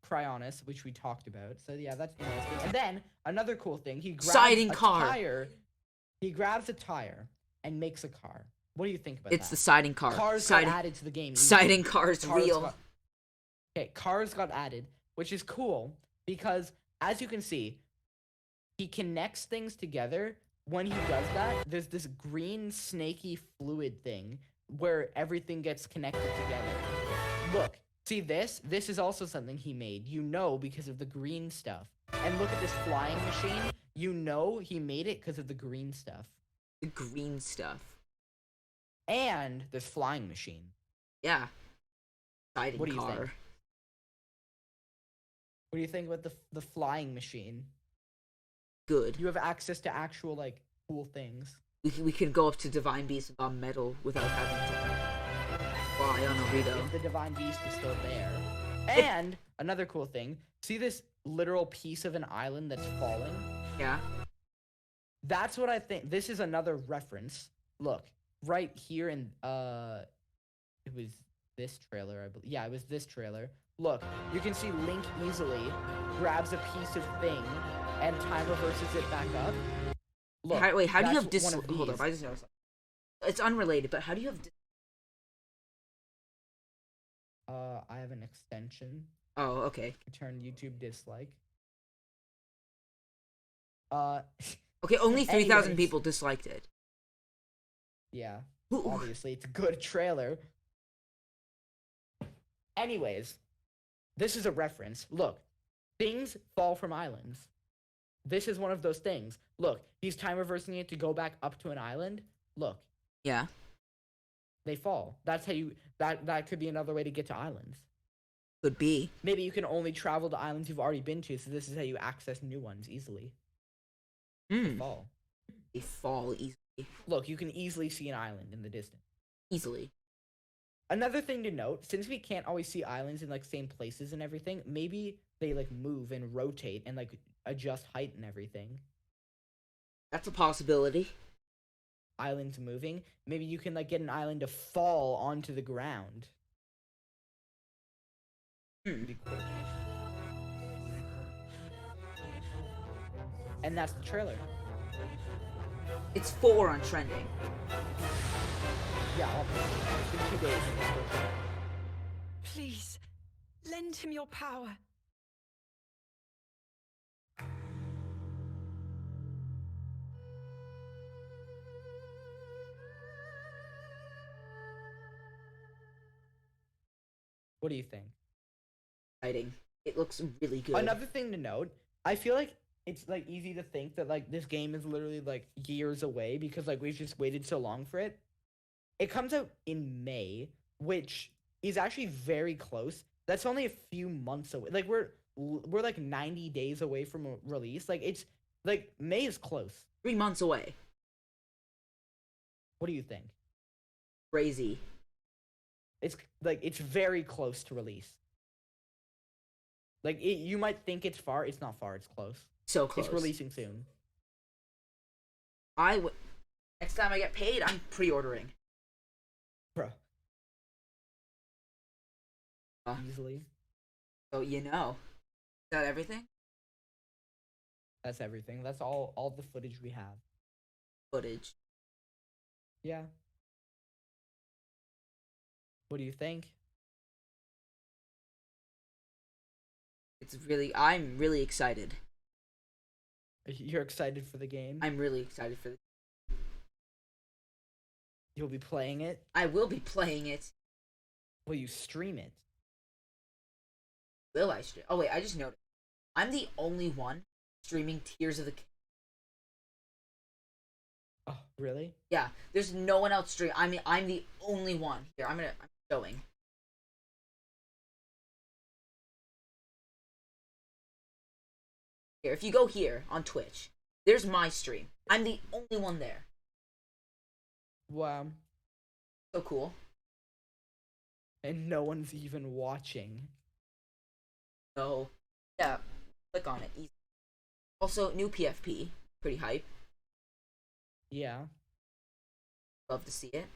Cryonis, which we talked about. So yeah, that's interesting. And then another cool thing, he grabs Siding a car. tire. He grabs a tire and makes a car. What do you think about that? It's the siding car. Cars got added to the game. Siding cars real. Okay, cars got added, which is cool because as you can see, he connects things together. When he does that, there's this green snaky fluid thing where everything gets connected together. Look, see this? This is also something he made. You know because of the green stuff. And look at this flying machine. You know he made it because of the green stuff. The green stuff. And this flying machine. Yeah. Siding What do you car. think? What do you think about the flying machine? Good. You have access to actual, like, cool things. We can go up to Divine Beast on metal without having to fly on a Rito. If the Divine Beast is still there. And another cool thing, see this literal piece of an island that's falling? Yeah. That's what I think. This is another reference. Look, right here in it was this trailer, I believe. Yeah, it was this trailer. Look, you can see Link easily grabs a piece of thing and time reverses it back up. Look, How do you have hold up, I just noticed. It's unrelated, but how do you have I have an extension. Oh, okay. Turn YouTube dislike. Okay, only 3,000 anyways. people disliked it. Yeah, Ooh. obviously it's a good trailer. Anyways, this is a reference. Look, things fall from islands. This is one of those things. Look, he's time reversing it to go back up to an island. Look, Yeah. they fall. That's how you that could be another way to get to islands. Could be. Maybe you can only travel to islands you've already been to, so this is how you access new ones easily. They fall. They fall easily. Look, you can easily see an island in the distance. Easily. Another thing to note, since we can't always see islands in like same places and everything, maybe they like move and rotate and like adjust height and everything. That's a possibility. Islands moving. Maybe you can like get an island to fall onto the ground. Pretty cool. And that's the trailer. It's 4 on trending. Yeah, obviously. It's been 2 days. Please, lend him your power. What do you think? exciting. It looks really good. Another thing to note, I feel like it's like easy to think that like this game is literally like years away because like we've just waited so long for it. It comes out in May, which is actually very close. That's only a few months away. Like we're like 90 days away from a release. Like it's like May is close. 3 months away. What do you think? Crazy. It's like it's very close to release. Like you might think it's far. It's not far. It's close. So close. It's releasing soon. Next time I get paid, I'm pre-ordering. Bro. Uh. Easily. So is that everything? That's everything. That's all the footage we have. Footage. Yeah. What do you think? I'm really excited. You're excited for the game? I'm really excited for You'll be playing it? I will be playing it. Will you stream it? Will I stream? Oh wait, I just noticed. I'm the only one streaming Tears of the Kingdom. Oh, really? Yeah, there's no one else streaming. I mean, I'm the only one. Here, I'm showing. Here, if you go here on Twitch, there's my stream. I'm the only one there. Wow. So cool. And no one's even watching. So, yeah, click on it. Easy. Also, new PFP. Pretty hype. Yeah. Love to see it.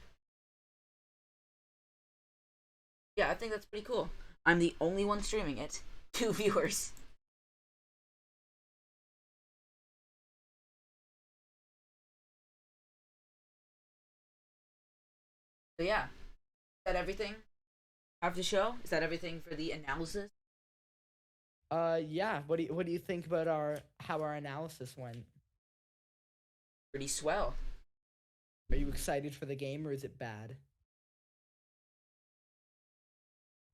Yeah, I think that's pretty cool. I'm the only one streaming it. 2 viewers. So yeah, is that everything I have to show? Is that everything for the analysis? Yeah. What do you think about how our analysis went? Pretty swell. Are you excited for the game or is it bad?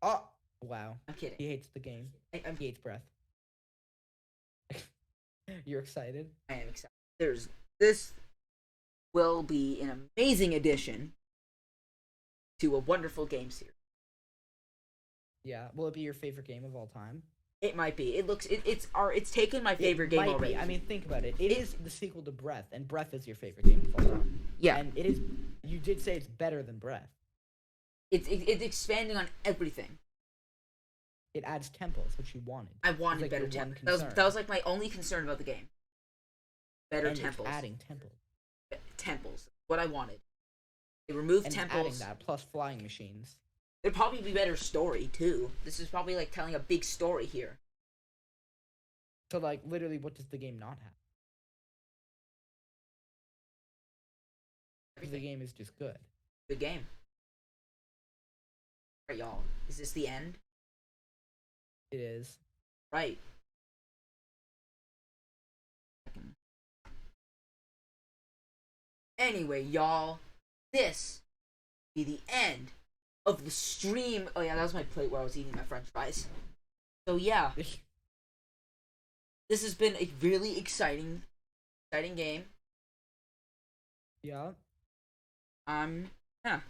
Oh, wow. I'm kidding. He hates the game. He hates breath. You're excited? I am excited. This will be an amazing addition to a wonderful game series. Yeah. Will it be your favorite game of all time? It might be. It's taken my favorite game already. I mean, think about it. It is the sequel to Breath, and Breath is your favorite game of all time. Yeah. And it is. You did say it's better than Breath. It's expanding on everything. It adds temples, which you wanted. I wanted like better temples. That was like my only concern about the game. Better and temples. It's adding temples. Temples. What I wanted. They removed and temples. Adding that plus flying machines. There'd probably be better story too. This is probably like telling a big story here. So like literally, what does the game not have? Everything. The game is just good. Good game. Alright, y'all. Is this the end? It is. Right. Anyway, y'all, this be the end of the stream. Oh yeah, that was my plate where I was eating my french fries. So yeah. This has been a really exciting game. Yeah. Yeah.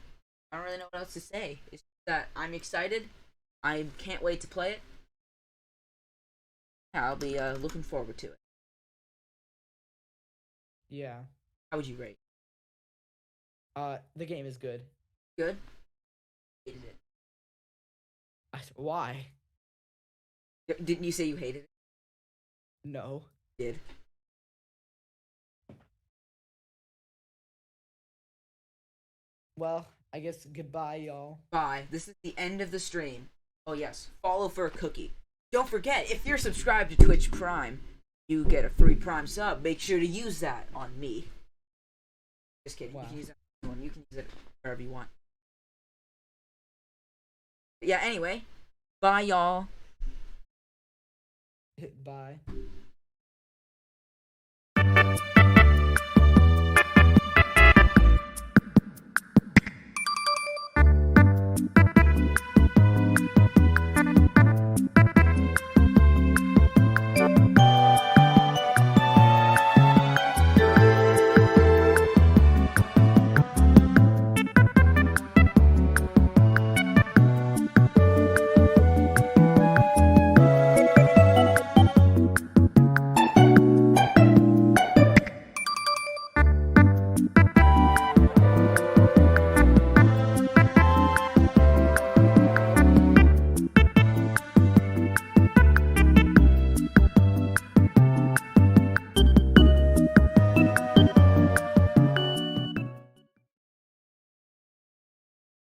I don't really know what else to say. It's just that I'm excited. I can't wait to play it. Yeah, I'll be looking forward to it. Yeah. How would you rate? The game is good. Good? Hated it. Why? Didn't you say you hated it? No. Did. Well, I guess goodbye, y'all. Bye. This is the end of the stream. Oh yes, follow for a cookie. Don't forget, if you're subscribed to Twitch Prime, you get a free Prime sub. Make sure to use that on me. Just kidding. Wow. You can use it on anyone. You can use it wherever you want. But yeah, anyway. Bye, y'all. Bye.